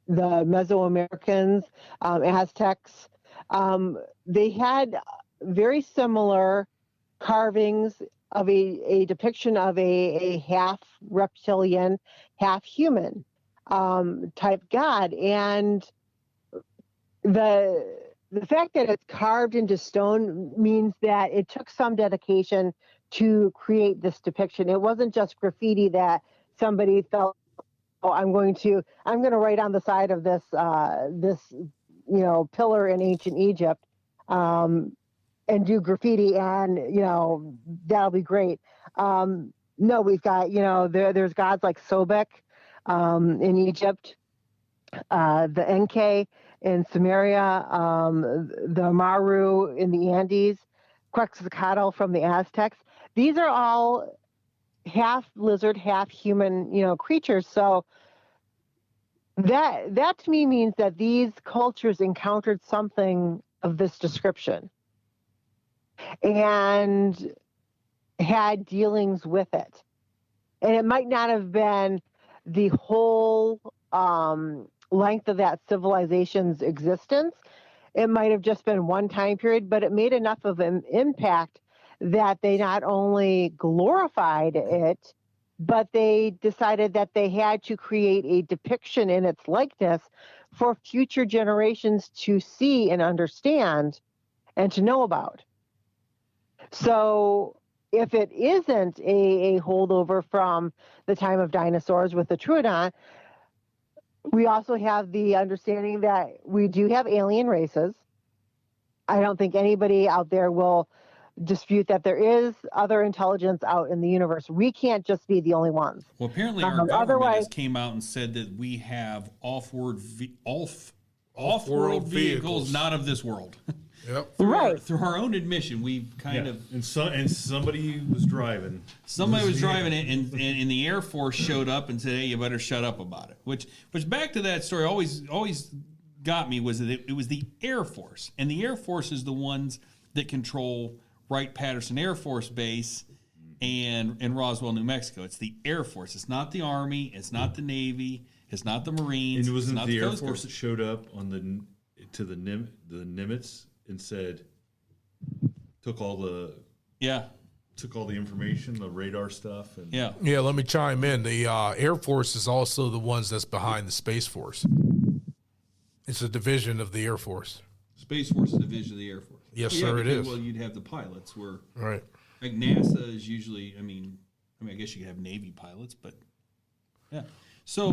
Mesoamericans, Aztecs, they had very similar carvings of a depiction of a half reptilian, half human type god. And the fact that it's carved into stone means that it took some dedication to create this depiction. It wasn't just graffiti that somebody felt, oh, I'm going to write on the side of this pillar in ancient Egypt and do graffiti, and that'll be great. No, we've got there's gods like Sobek in Egypt, the Enke in Sumeria, the Maru in the Andes, Quetzalcoatl from the Aztecs. These are all half lizard, half human, creatures. So that to me means that these cultures encountered something of this description and had dealings with it. And it might not have been the whole length of that civilization's existence. It might have just been one time period, but it made enough of an impact that they not only glorified it, but they decided that they had to create a depiction in its likeness for future generations to see and understand and to know about. So if it isn't a holdover from the time of dinosaurs with the Troodon, we also have the understanding that we do have alien races. I don't think anybody out there will dispute that there is other intelligence out in the universe. We can't just be the only ones. Well, apparently our government has came out and said that we have off-world vehicles not of this world. Yep. Through our own admission, we've kind of... And somebody was driving. Somebody was driving it, and the Air Force showed up and said, hey, you better shut up about it. Which back to that story, always got me, was that it was the Air Force. And the Air Force is the ones that control Wright-Patterson Air Force Base and Roswell, New Mexico. It's the Air Force. It's not the Army. It's not the Navy. It's not the Marines. And it wasn't not the Air Coast Force Guard. that showed up to the Nimitz and said, took all the information, the radar stuff, and Yeah, let me chime in. The Air Force is also the ones that's behind the Space Force. It's a division of the Air Force. Space Force is a division of the Air Force. Yes, sir, it is. Well, you'd have the pilots where... Right. Like NASA is usually, I guess you could have Navy pilots, but yeah. So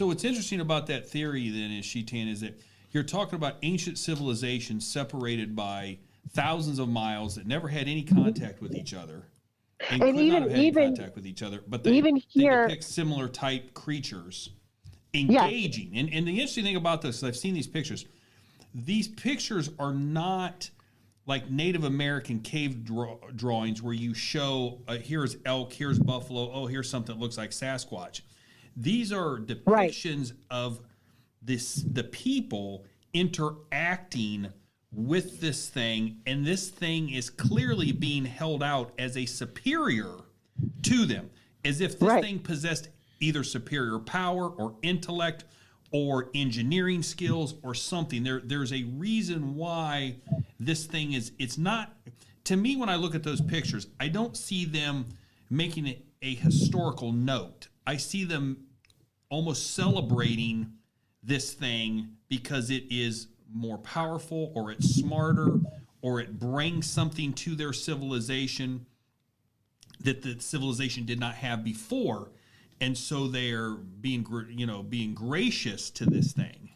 what's interesting about that theory then is, Sheetan, is that you're talking about ancient civilizations separated by thousands of miles that never had any contact with each other. And could not have had any contact with each other, but they depict similar type creatures engaging. Yeah. And the interesting thing about this, I've seen these pictures are not like Native American cave drawings where you show, here's elk, here's buffalo, oh, here's something that looks like Sasquatch. These are depictions of the people interacting with this thing, and this thing is clearly being held out as a superior to them, as if this thing possessed either superior power or intellect or engineering skills or something. There's a reason why this thing is, it's not, to me, when I look at those pictures, I don't see them making it a historical note. I see them almost celebrating this thing because it is more powerful, or it's smarter, or it brings something to their civilization that the civilization did not have before. And so they're being gracious to this thing.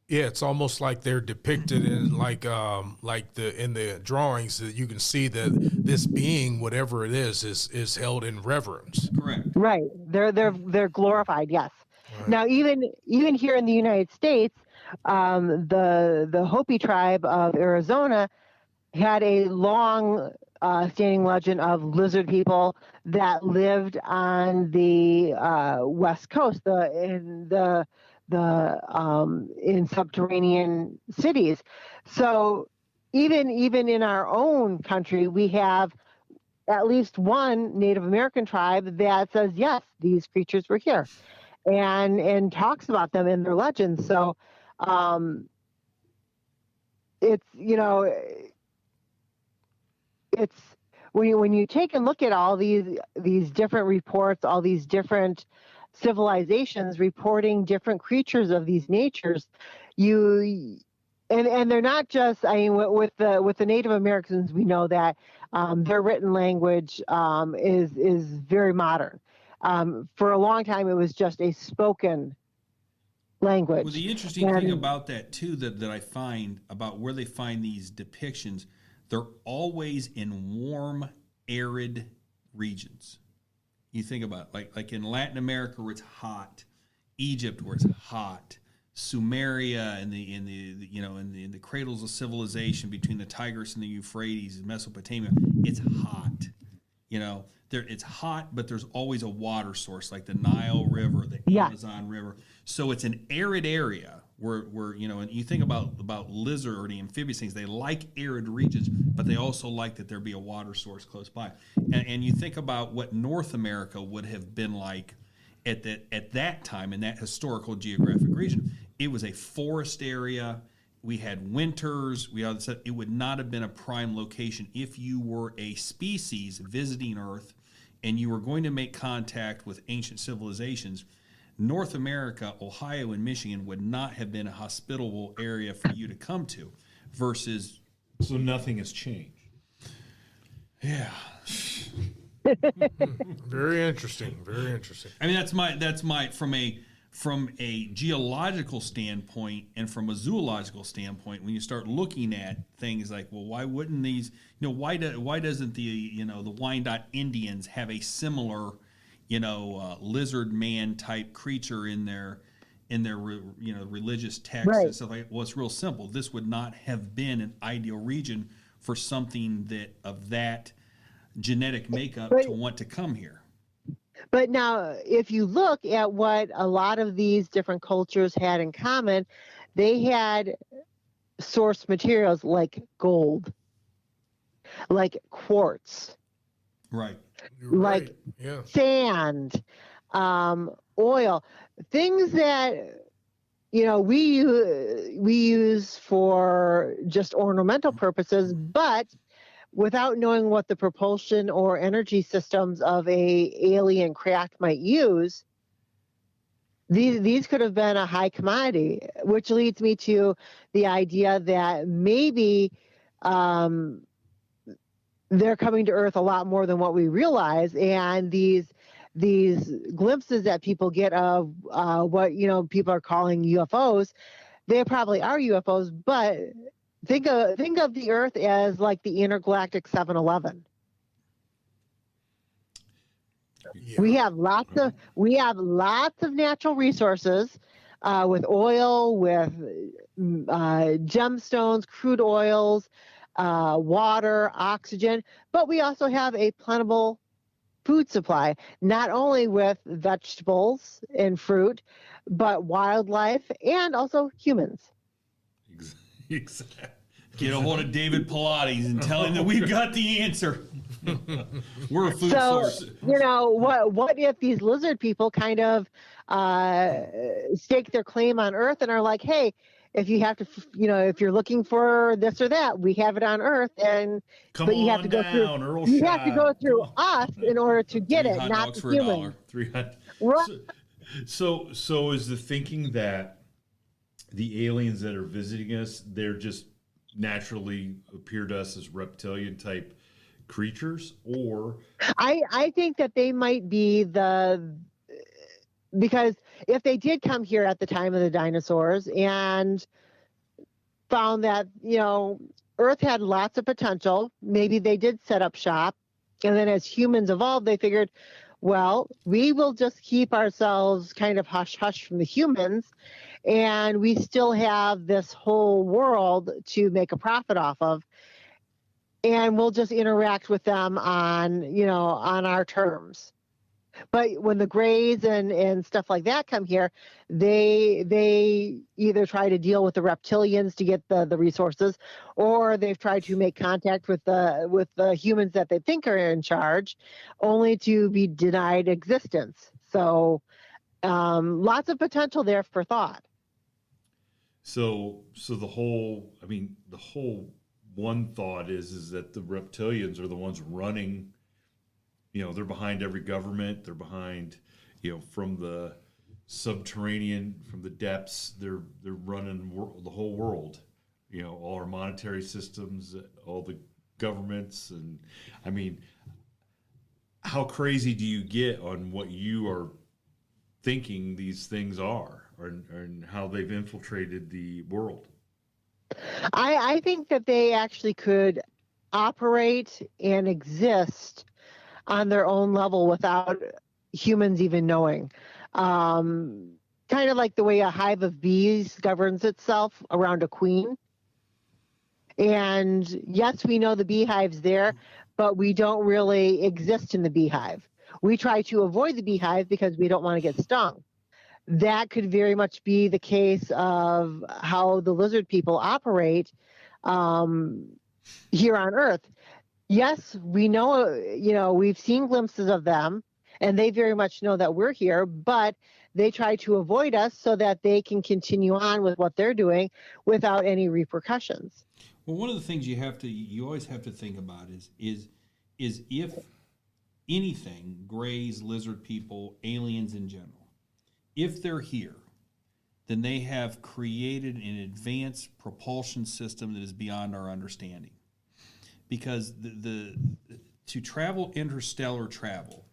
Yeah, it's almost like they're depicted in in the drawings, that you can see that this being, whatever it is held in reverence. Correct. Right. They're glorified. Yes. Right. Now, even here in the United States, the Hopi tribe of Arizona had a long standing legend of lizard people that lived on the West Coast, in subterranean cities. So even in our own country, we have at least one Native American tribe that says, yes, these creatures were here, and talks about them in their legends. So it's it's when you take and look at all these different reports, all these different civilizations reporting different creatures of these natures, and they're not just, I mean, with the Native Americans, we know that their written language is very modern. For a long time, it was just a spoken language. Well, the interesting thing about that too, that I find about where they find these depictions, they're always in warm, arid regions. You think about it, like in Latin America where it's hot, Egypt where it's hot, Sumeria in the cradles of civilization between the Tigris and the Euphrates, Mesopotamia, it's hot. It's hot, but there's always a water source like the Nile River, the Amazon River. So it's an arid area where and you think about lizard or the amphibious things, they like arid regions, but they also like that there be a water source close by. And you think about what North America would have been like at that time in that historical geographic region. It was a forest area. We had winters. It would not have been a prime location if you were a species visiting Earth and you were going to make contact with ancient civilizations. North America, Ohio, and Michigan would not have been a hospitable area for you to come to, versus. So nothing has changed. Yeah. Very interesting. Very interesting. I mean, that's my from a geological standpoint and from a zoological standpoint, when you start looking at things like, well, why wouldn't these, why doesn't the Wyandotte Indians have a similar, lizard man type creature in their religious texts, right, and stuff like that? Well, it's real simple. This would not have been an ideal region for something of that genetic makeup to want to come here. But now, if you look at what a lot of these different cultures had in common, they had source materials like gold, like quartz, right, like sand, oil, things that we use for just ornamental purposes, but without knowing what the propulsion or energy systems of a alien craft might use, these could have been a high commodity, which leads me to the idea that maybe they're coming to Earth a lot more than what we realize, and these glimpses that people get of what people are calling UFOs, they probably are UFOs, but think of the Earth as like the intergalactic 7-Eleven. Yeah. We have lots of natural resources, with oil, with gemstones, crude oils, water, oxygen, but we also have a plentiful food supply, not only with vegetables and fruit, but wildlife and also humans. Exactly. Get a hold of David Pilates and tell him that we've got the answer. We're a food So, source. what if these lizard people kind of stake their claim on Earth and are like, hey, if you have to, if you're looking for this or that, we have it on Earth, but you have to go through. Earl You have to go Shad. through us in order to get 3 it, hot not dogs the for $1. humans. 300. Right. So is the thinking that the aliens that are visiting us, they're just naturally appear to us as reptilian type creatures, or I think that they might be because if they did come here at the time of the dinosaurs and found that, Earth had lots of potential, maybe they did set up shop. And then as humans evolved, they figured, well, we will just keep ourselves kind of hush hush from the humans. And we still have this whole world to make a profit off of. And we'll just interact with them on our terms. But when the Greys and stuff like that come here, they either try to deal with the reptilians to get the resources, or they've tried to make contact with the humans that they think are in charge, only to be denied existence. So lots of potential there for thought. so the whole one thought is that the reptilians are the ones running. They're behind every government. They're behind, from the subterranean, from the depths. They're running the whole world. All our monetary systems, all the governments, and I mean, how crazy do you get on what you are thinking these things are, and how they've infiltrated the world? I think that they actually could operate and exist on their own level without humans even knowing. Kind of like the way a hive of bees governs itself around a queen. And yes, we know the beehive's there, but we don't really exist in the beehive. We try to avoid the beehive because we don't want to get stung. That could very much be the case of how the lizard people operate here on Earth. Yes, we know, we've seen glimpses of them, and they very much know that we're here, but they try to avoid us so that they can continue on with what they're doing without any repercussions. Well, one of the things you always have to think about is if anything, Greys, lizard people, aliens in general, if they're here, then they have created an advanced propulsion system that is beyond our understanding. Because to travel interstellar travel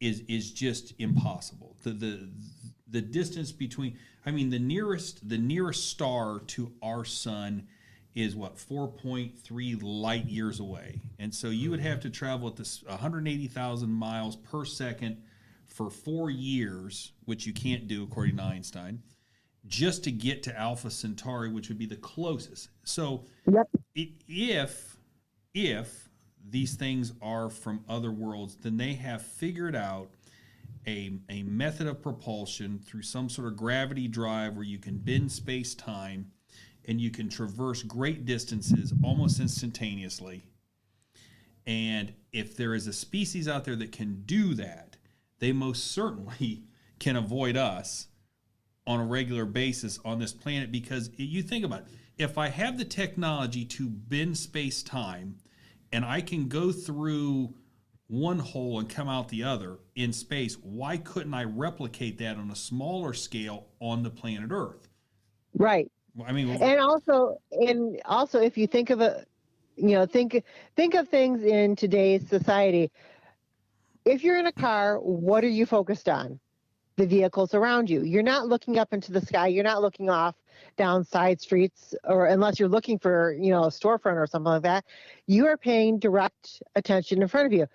is just impossible. The distance between, the nearest star to our sun is 4.3 light years away, and so you would have to travel at this 180,000 miles per second for 4 years, which you can't do according to Einstein, just to get to Alpha Centauri, which would be the closest. So, Yep. If these things are from other worlds, then they have figured out a method of propulsion through some sort of gravity drive where you can bend space-time and you can traverse great distances almost instantaneously. And if there is a species out there that can do that, they most certainly can avoid us on a regular basis on this planet, because you think about it. If I have the technology to bend space-time and I can go through one hole and come out the other in space, why couldn't I replicate that on a smaller scale on the planet Earth? Right. And also if you think of think of things in today's society. If you're in a car, what are you focused on? The vehicles around you. You're not looking up into the sky. You're not looking off down side streets, or unless you're looking for, a storefront or something like that. You are paying direct attention in front of you.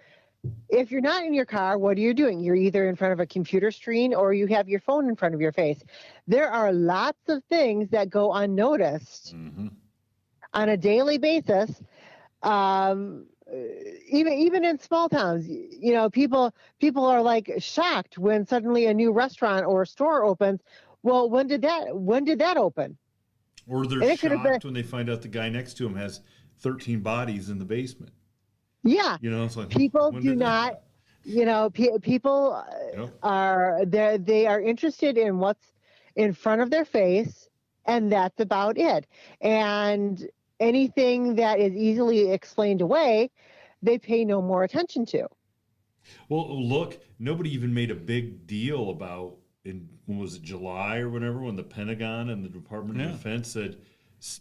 If you're not in your car, what are you doing? You're either in front of a computer screen or you have your phone in front of your face. There are lots of things that go unnoticed on a daily basis. Even in small towns, people are like shocked when suddenly a new restaurant or store opens. Well, when did that open? Or they're shocked when they find out the guy next to him has 13 bodies in the basement. Yeah. It's like People when do did that not, happen? people they are interested in what's in front of their face, and that's about it. And anything that is easily explained away, they pay no more attention to. Well, look, nobody even made a big deal about when was it, July or whatever, when the Pentagon and the Department of Defense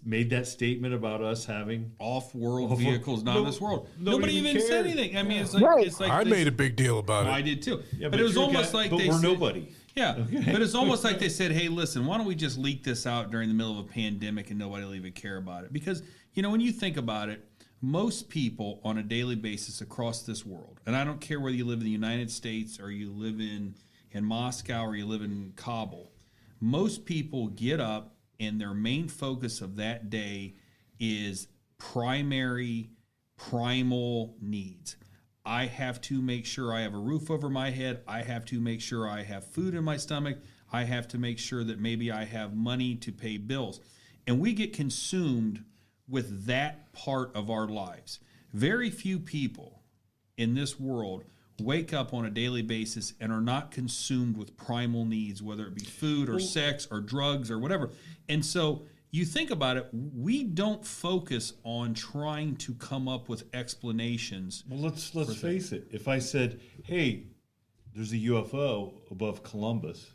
made that statement about us having Off-world vehicles, not in this world. Nobody even cared. said anything. I mean, it's like Right. it's like I made a big deal about I it. did too. Yeah, but it was almost like but they we're said, nobody. Yeah, but it's almost like they said, "Hey, listen, why don't we just leak this out during the middle of a pandemic and nobody will even care about it?" Because when you think about it, most people on a daily basis across this world, and I don't care whether you live in the United States or you live in Moscow or you live in Kabul, most people get up and their main focus of that day is primal needs. I have to make sure I have a roof over my head. I have to make sure I have food in my stomach. I have to make sure that maybe I have money to pay bills. And we get consumed with that part of our lives. Very few people in this world wake up on a daily basis and are not consumed with primal needs, whether it be food or sex or drugs or whatever. And so you think about it, we don't focus on trying to come up with explanations. Well, let's face it. If I said, "Hey, there's a UFO above Columbus,"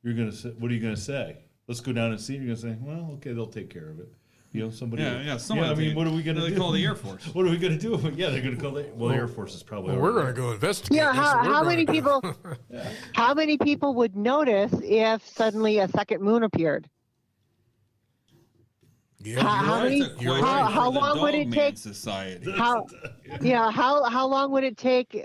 you're gonna say, "What are you gonna say? Let's go down and see it." You're gonna say, "Well, okay, they'll take care of it." Somebody. I mean, what are we gonna do? They call the Air Force. What are we gonna do? Yeah, they're gonna call the Air Force is probably. Well, we're going to go investigate. Yeah, this, and we're how gonna many do it. people? How many people would notice if suddenly a second moon appeared? Yeah, How you're many- right. You're how- right. how long would it Dogman take- Society. How long would it take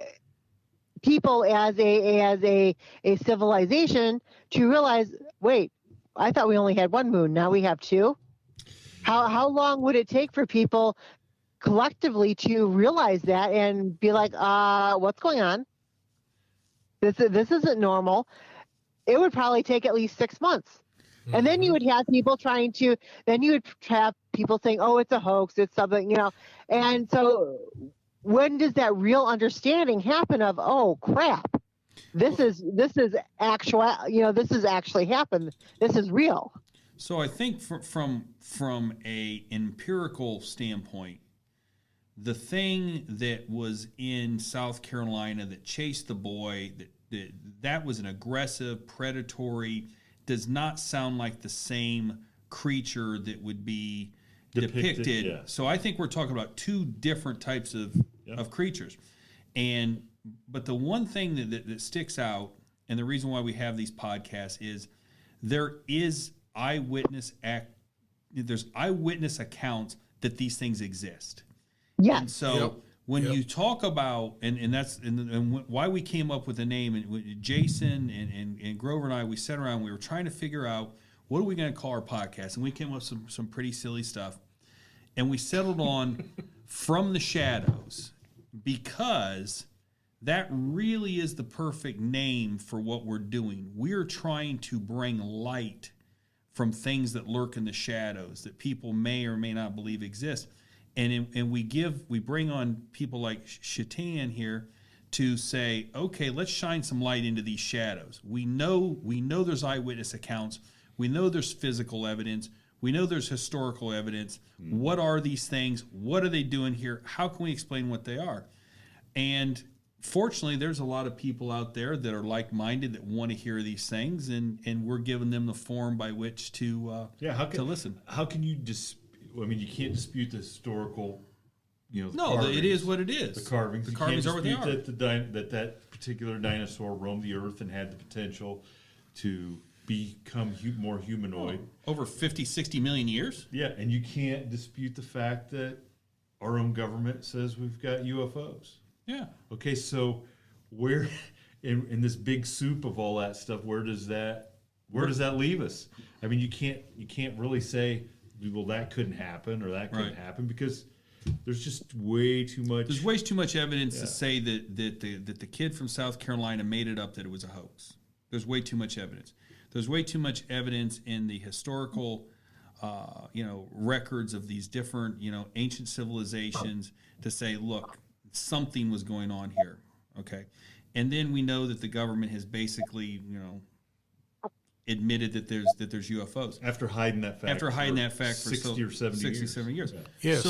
people as a civilization to realize, wait, I thought we only had one moon, now we have two? How long would it take for people collectively to realize that and be like, what's going on? This isn't normal. It would probably take at least 6 months. And then you would have people saying, oh, it's a hoax, it's something, And so when does that real understanding happen of, oh crap, this is actual, this has actually happened. This is real. So I think from a empirical standpoint, the thing that was in South Carolina that chased the boy, that was an aggressive, predatory, does not sound like the same creature that would be depicted. Yeah. So I think we're talking about two different types of creatures. But the one thing that sticks out, and the reason why we have these podcasts is there's eyewitness accounts that these things exist. Yes. And so when you talk about, and that's and why we came up with the name, and Jason and Grover and I, we sat around, we were trying to figure out what are we going to call our podcast, and we came up with some pretty silly stuff, and we settled on From the Shadows, because that really is the perfect name for what we're doing. We're trying to bring light from things that lurk in the shadows that people may or may not believe exist. And we bring on people like Shatan here to say, okay, let's shine some light into these shadows. We know there's eyewitness accounts. We know there's physical evidence. We know there's historical evidence. What are these things? What are they doing here? How can we explain what they are? And fortunately, there's a lot of people out there that are like-minded that want to hear these things, and we're giving them the forum by which to listen. How can you you can't dispute the historical, No, carvings. it is what it is. The carvings. The You carvings can't are what they dispute are. that particular dinosaur roamed the earth and had the potential to become more humanoid. Over 50, 60 million years? Yeah, and you can't dispute the fact that our own government says we've got UFOs. Yeah. Okay, so where in this big soup of all that stuff, where does that leave us? I mean, you can't really say, well, that couldn't happen or that couldn't happen, because there's just way too much. There's way too much evidence to say that the kid from South Carolina made it up that it was a hoax. There's way too much evidence. There's way too much evidence in the historical, records of these different, ancient civilizations to say, look, something was going on here. Okay. And then we know that the government has basically, admitted that there's UFOs. After hiding that fact. For 60 or 70 60, years. 70 years. Yes.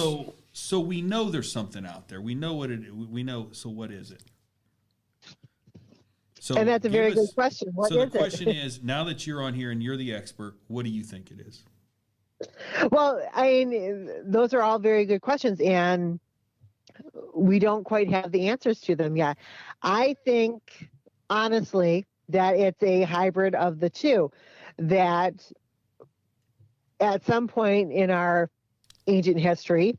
So we know there's something out there. We know what so what is it? So And that's a very good question. What so is the question it? is, now that you're on here and you're the expert, what do you think it is? Well, I mean, those are all very good questions, and we don't quite have the answers to them yet. I think, honestly, that it's a hybrid of the two, that at some point in our ancient history,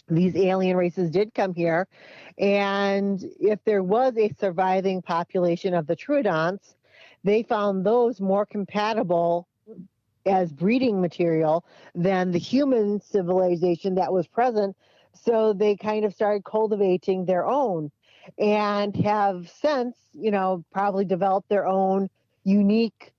these alien races did come here, and if there was a surviving population of the Troodonts, they found those more compatible as breeding material than the human civilization that was present. So they kind of started cultivating their own and have since, probably developed their own unique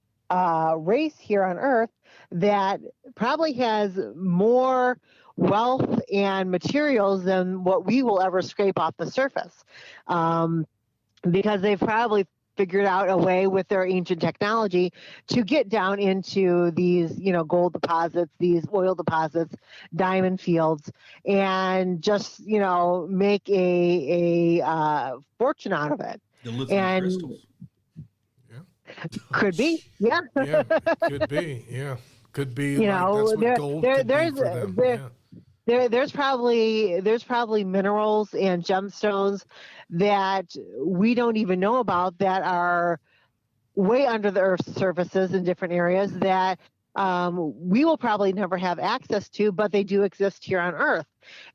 race here on Earth that probably has more wealth and materials than what we will ever scrape off the surface. Because they've probably figured out a way with their ancient technology to get down into these, gold deposits, these oil deposits, diamond fields, and just, make a fortune out of it. The lithium crystals. Could be, yeah. Yeah, could be. Yeah, could be. You know, that's what gold could be for them. Yeah. There's probably minerals and gemstones that we don't even know about that are way under the Earth's surfaces in different areas that we will probably never have access to, but they do exist here on Earth.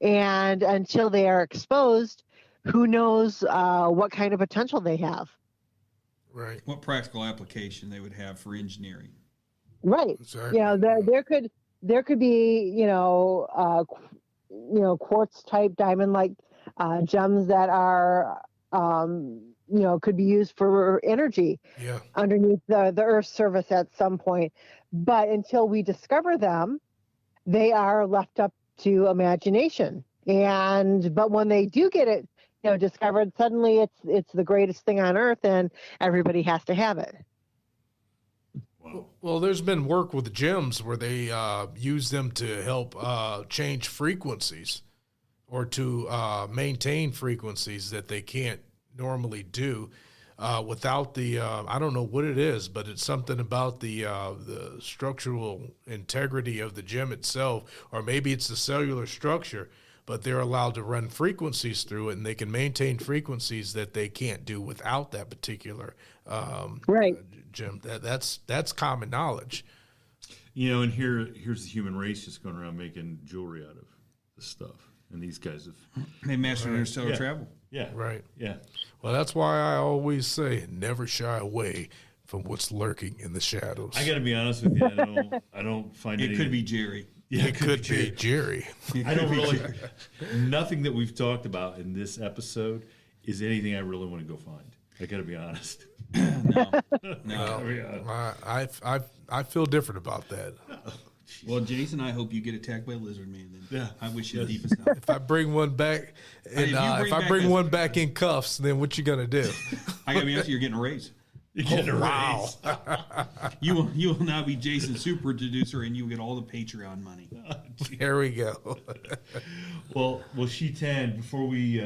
And until they are exposed, who knows what kind of potential they have. Right. What practical application they would have for engineering. Right. Exactly. There could be, quartz type diamond like gems that are, could be used for energy underneath the Earth's surface at some point. But until we discover them, they are left up to imagination. But when they do get it, discovered, suddenly it's the greatest thing on Earth, and everybody has to have it. Well, there's been work with gems where they use them to help change frequencies or to maintain frequencies that they can't normally do without the I don't know what it is, but it's something about the structural integrity of the gem itself, or maybe it's the cellular structure. But they're allowed to run frequencies through it, and they can maintain frequencies that they can't do without that particular gem. That's common knowledge. And here's the human race just going around making jewelry out of this stuff. And these guys have... They mastered interstellar travel. Yeah. Right. Yeah. Well, that's why I always say never shy away from what's lurking in the shadows. I got to be honest with you. I don't find it could be Jerry. Yeah, it could be Jerry. I don't really. Nothing that we've talked about in this episode is anything I really want to go find. I got to be honest. No. I feel different about that. Well, Jason, I hope you get attacked by a lizard man. Then Yeah. I wish you the deepest out. If I bring one back, and if I bring one back in cuffs, then what you gonna do? I gotta be honest, you're getting a raise. You get a wow. raise. You will now be Jason's super producer, and you will get all the Patreon money. There we go. Well, She-Tan, before we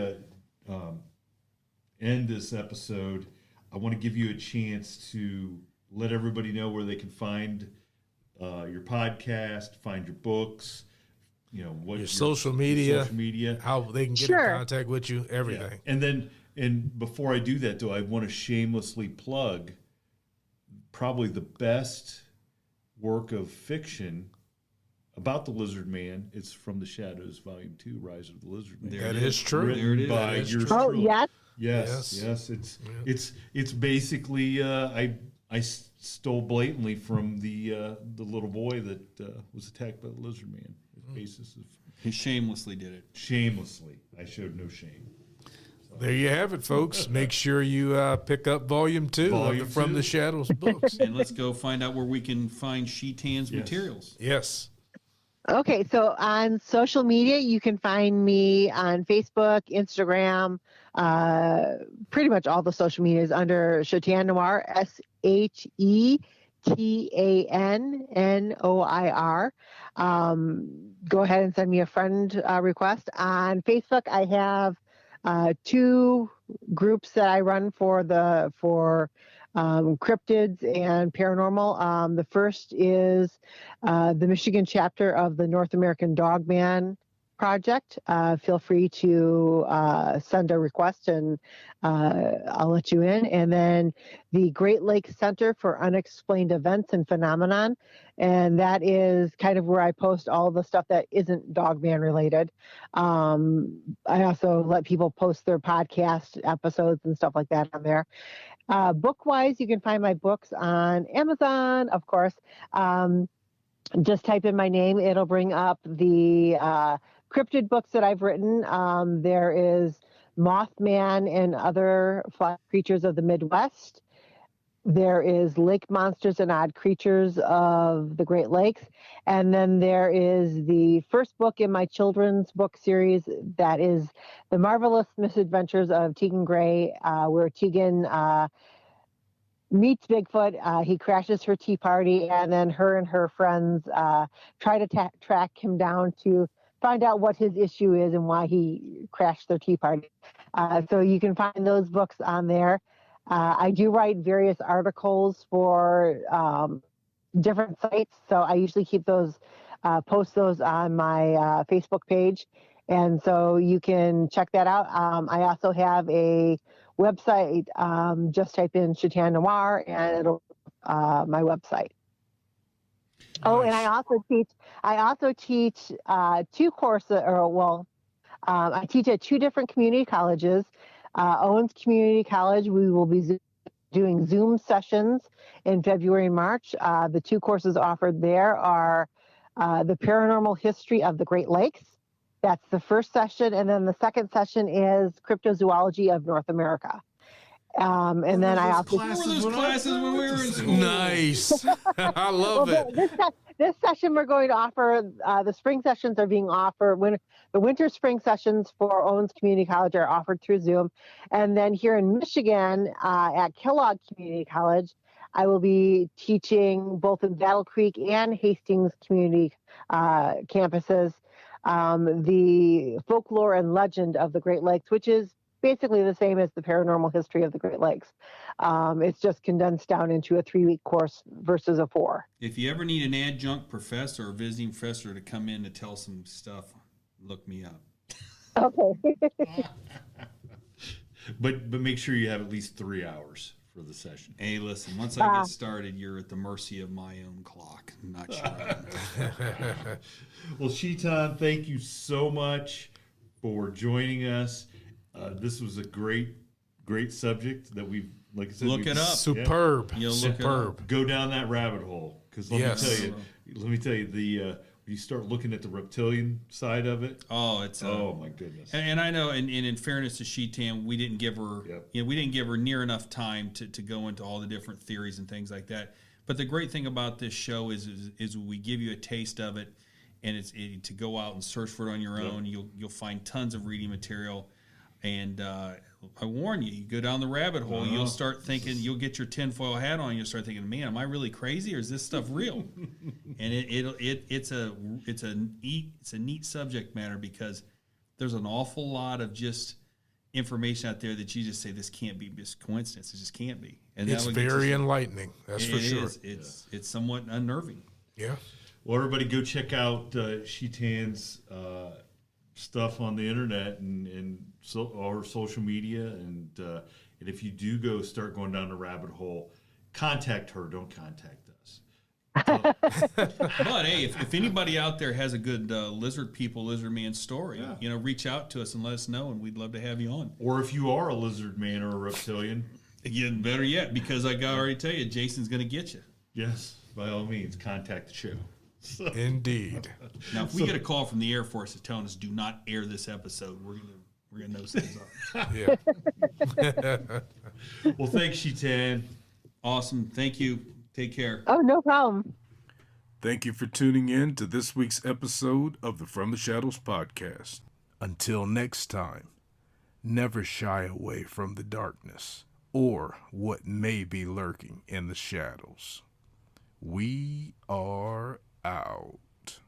end this episode, I want to give you a chance to let everybody know where they can find your podcast, find your books, what your social media, how they can get in contact with you, everything. Yeah. And before I do that, though, I want to shamelessly plug probably the best work of fiction about the Lizard Man. It's From the Shadows, Volume 2, Rise of the Lizard Man. That is true. Written There it is. by That is yours true. truly. Yes. It's basically I stole blatantly from the little boy that was attacked by the Lizard Man. The basis of He shamelessly did it. shamelessly. I showed no shame. There you have it, folks. Make sure you pick up Volume 2 of the From the Shadows books. And let's go find out where we can find She-Tan's materials. Yes. Okay, so on social media, you can find me on Facebook, Instagram, pretty much all the social medias under Chetan Noir, ShetanNoir. Go ahead and send me a friend request. On Facebook, I have two groups that I run for cryptids and paranormal. The first is the Michigan chapter of the North American Dogman Project. Feel free to send a request and I'll let you in. And then the Great Lakes Center for Unexplained Events and Phenomenon. And that is kind of where I post all the stuff that isn't Dogman related. I also let people post their podcast episodes and stuff like that on there. Book-wise, you can find my books on Amazon, of course. Just type in my name. It'll bring up the cryptid books that I've written. There is Mothman and Other Fly Creatures of the Midwest. There is Lake Monsters and Odd Creatures of the Great Lakes. And then there is the first book in my children's book series that is The Marvelous Misadventures of Tegan Gray, where Tegan meets Bigfoot. He crashes her tea party, and then her and her friends try to track him down to find out what his issue is and why he crashed their tea party. So you can find those books on there. I do write various articles for different sites, so I usually keep those, post those on my Facebook page, and so you can check that out. I also have a website. Just type in Chetan Noir, and it'll my website. Nice. Oh, and I also teach two courses, I teach at two different community colleges. Owens Community College, we will be doing Zoom sessions in February and March. The two courses offered there are the paranormal history of the Great Lakes. That's the first session. And then the second session is cryptozoology of North America. And then I also classes when we were in school. Nice. I love it. This session we're going to offer, the spring sessions are being offered, the winter spring sessions for Owens Community College are offered through Zoom. And then here in Michigan at Kellogg Community College, I will be teaching both in Battle Creek and Hastings Community campuses the folklore and legend of the Great Lakes, which is basically the same as the paranormal history of the Great Lakes. It's just condensed down into a 3-week course versus a 4. If you ever need an adjunct professor or visiting professor to come in to tell some stuff, look me up. Okay. But make sure you have at least 3 hours for the session. Hey, listen, once I get started, you're at the mercy of my own clock. I'm not sure. Well, Chetan, thank you so much for joining us. This was a great subject that we've, like I said, look it up. Superb. Yeah. Superb. Go down that rabbit hole, because let me tell you, you start looking at the reptilian side of it. Oh, my goodness. And I know, and in fairness to Chetan, we didn't give her, we didn't give her near enough time to go into all the different theories and things like that. But the great thing about this show is we give you a taste of it, and it's to go out and search for it on your own. You'll find tons of reading material. And I warn you, you go down the rabbit hole, you'll start thinking, you'll get your tinfoil hat on, you'll start thinking, man, am I really crazy, or is this stuff real? And it's a neat subject matter, because there's an awful lot of just information out there that you just say, this can't be just coincidence. It just can't be. And it's very enlightening. That's for sure. It's somewhat unnerving. Yeah. Well, everybody go check out Chetan's stuff on the internet and our social media, and if you do start going down the rabbit hole, contact her. Don't contact us. But hey, if anybody out there has a good lizard man story, reach out to us and let us know, and we'd love to have you on. Or if you are a lizard man or a reptilian, again, better yet, because I got already tell you, Jason's going to get you. Yes, by all means, contact the show. Indeed. Now, if we get a call from the Air Force that's telling us do not air this episode, we're gonna know something's up. Yeah. Well, thanks, Chetan. Awesome. Thank you. Take care. Oh, no problem. Thank you for tuning in to this week's episode of the From the Shadows podcast. Until next time, never shy away from the darkness or what may be lurking in the shadows. We are out.